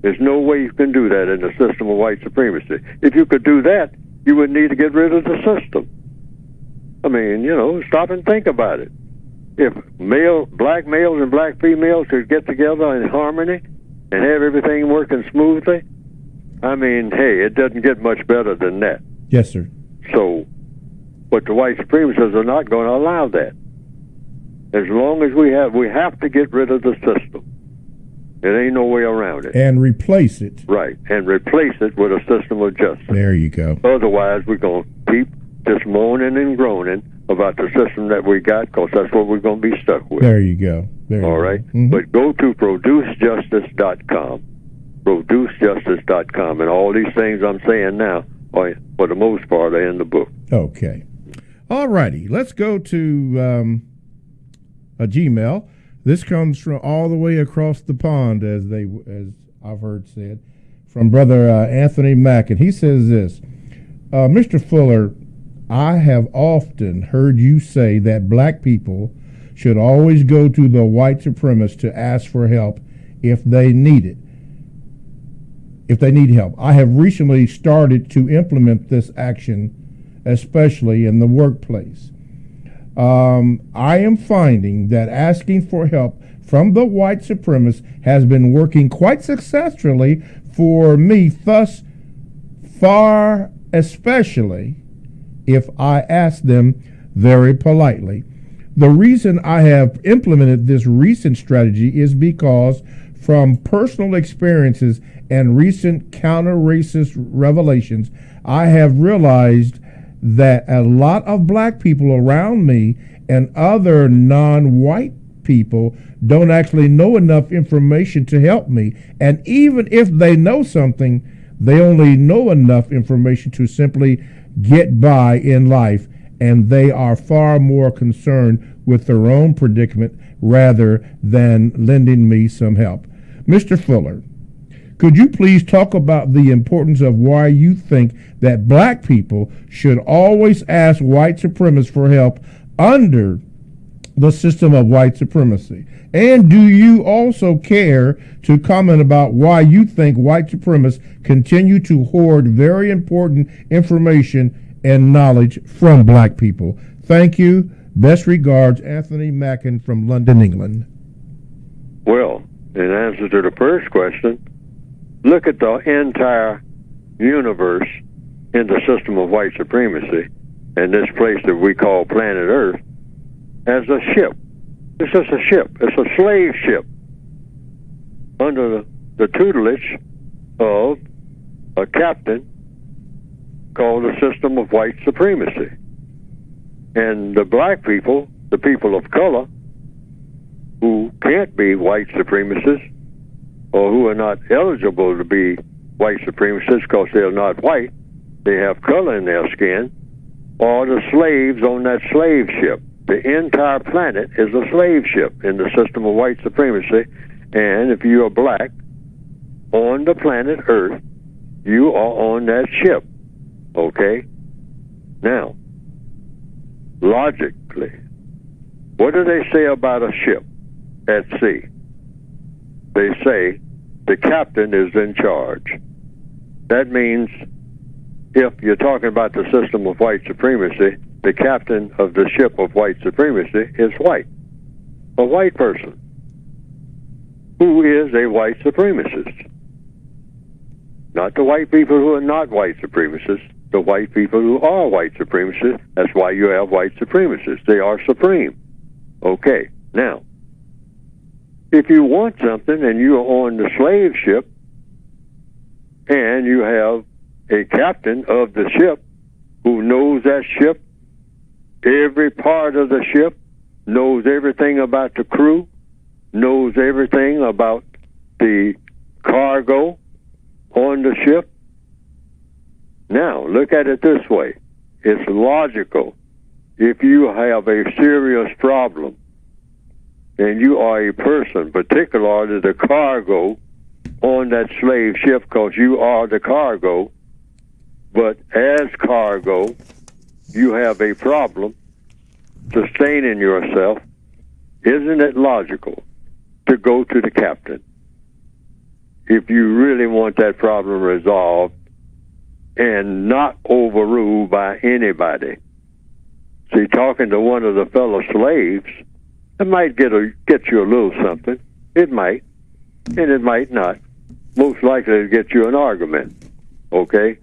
There's no way you can do that in the system of white supremacy. If you could do that, you would need to get rid of the system. I mean, stop and think about it. If black males and black females could get together in harmony and have everything working smoothly, I mean, hey, it doesn't get much better than that. Yes, sir. So, but the white supremacists are not going to allow that. As long as we have to get rid of the system. There ain't no way around it. And replace it. Right, and replace it with a system of justice. There you go. Otherwise, we're going to keep just moaning and groaning about the system that we got, because that's what we're going to be stuck with. There you go. All right? Mm-hmm. But go to producejustice.com. Producejustice.com. And all these things I'm saying now, are, for the most part, are in the book. Okay. All righty. Let's go to a Gmail. This comes from all the way across the pond, as I've heard said, from Brother Anthony Mack. And he says this, Mr. Fuller, I have often heard you say that black people should always go to the white supremacists to ask for help if they need it. If they need help. I have recently started to implement this action, especially in the workplace. I am finding that asking for help from the white supremacists has been working quite successfully for me thus far, especially if I ask them very politely. The reason I have implemented this recent strategy is because from personal experiences and recent counter-racist revelations, I have realized that a lot of black people around me and other non-white people don't actually know enough information to help me. And even if they know something, they only know enough information to simply get by in life, and they are far more concerned with their own predicament rather than lending me some help. Mr. Fuller, could you please talk about the importance of why you think that black people should always ask white supremacists for help under the system of white supremacy? And do you also care to comment about why you think white supremacists continue to hoard very important information and knowledge from black people? Thank you. Best regards, Anthony Mackin from London, England. Well, in answer to the first question, look at the entire universe in the system of white supremacy and this place that we call planet Earth as a ship. It's just a ship. It's a slave ship under the tutelage of a captain called the system of white supremacy. And the black people, the people of color, who can't be white supremacists or who are not eligible to be white supremacists because they're not white, they have color in their skin, are the slaves on that slave ship. The entire planet is a slave ship in the system of white supremacy, and if you are black on the planet Earth, you are on that ship, okay? Now, logically, what do they say about a ship at sea? They say the captain is in charge. That means if you're talking about the system of white supremacy, the captain of the ship of white supremacy is white, a white person who is a white supremacist. Not the white people who are not white supremacists, the white people who are white supremacists. That's why you have white supremacists. They are supreme. Okay, now, if you want something and you are on the slave ship and you have a captain of the ship who knows that ship, every part of the ship, knows everything about the crew, knows everything about the cargo on the ship. Now, look at it this way. It's logical. If you have a serious problem and you are a person, particularly the cargo on that slave ship, because you are the cargo, but as cargo, you have a problem sustaining yourself, isn't it logical to go to the captain if you really want that problem resolved and not overruled by anybody? See, talking to one of the fellow slaves, it might get you a little something. It might, and it might not. Most likely to get you an argument, okay?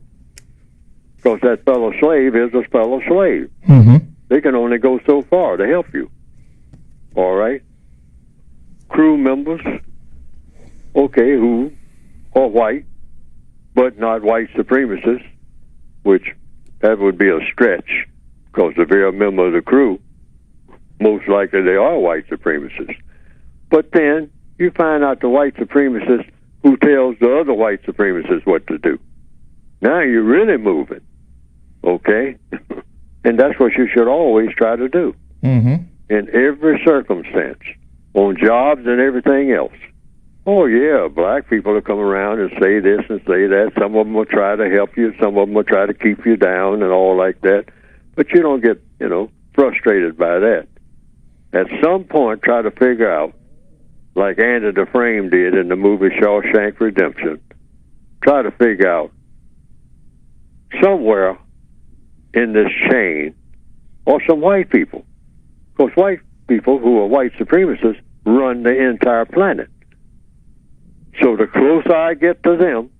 Because that fellow slave is a fellow slave. Mm-hmm. They can only go so far to help you, all right? Crew members, okay, who are white, but not white supremacists, which that would be a stretch, because if they're a member of the crew, most likely they are white supremacists. But then you find out the white supremacist who tells the other white supremacists what to do. Now you're really moving, okay? And that's what you should always try to do in every circumstance, on jobs and everything else. Oh, yeah, black people will come around and say this and say that. Some of them will try to help you. Some of them will try to keep you down and all like that. But you don't get, frustrated by that. At some point, try to figure out, like Andy Dufresne did in the movie Shawshank Redemption, try to figure out somewhere in this chain are some white people. Because white people who are white supremacists run the entire planet. So the closer I get to them,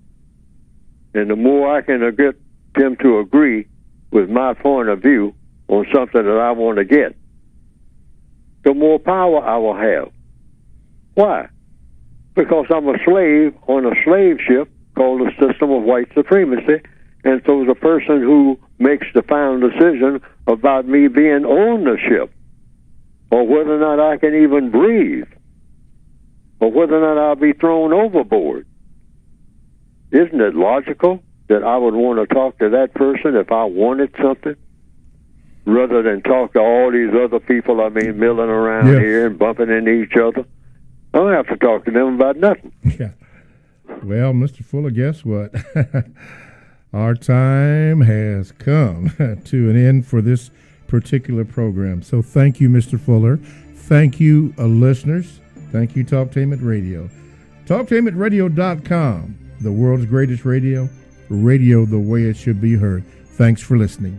and the more I can get them to agree with my point of view on something that I want to get, the more power I will have. Why? Because I'm a slave on a slave ship called the system of white supremacy, and so the person who makes the final decision about me being on the ship, or whether or not I can even breathe, or whether or not I'll be thrown overboard. Isn't it logical that I would want to talk to that person if I wanted something, rather than talk to all these other people, milling around here and bumping into each other? I don't have to talk to them about nothing. Yeah. Well, Mr. Fuller, guess what? Our time has come to an end for this particular program. So thank you, Mr. Fuller. Thank you, listeners. Thank you, Talktainment Radio. Talktainmentradio.com, the world's greatest radio, radio the way it should be heard. Thanks for listening.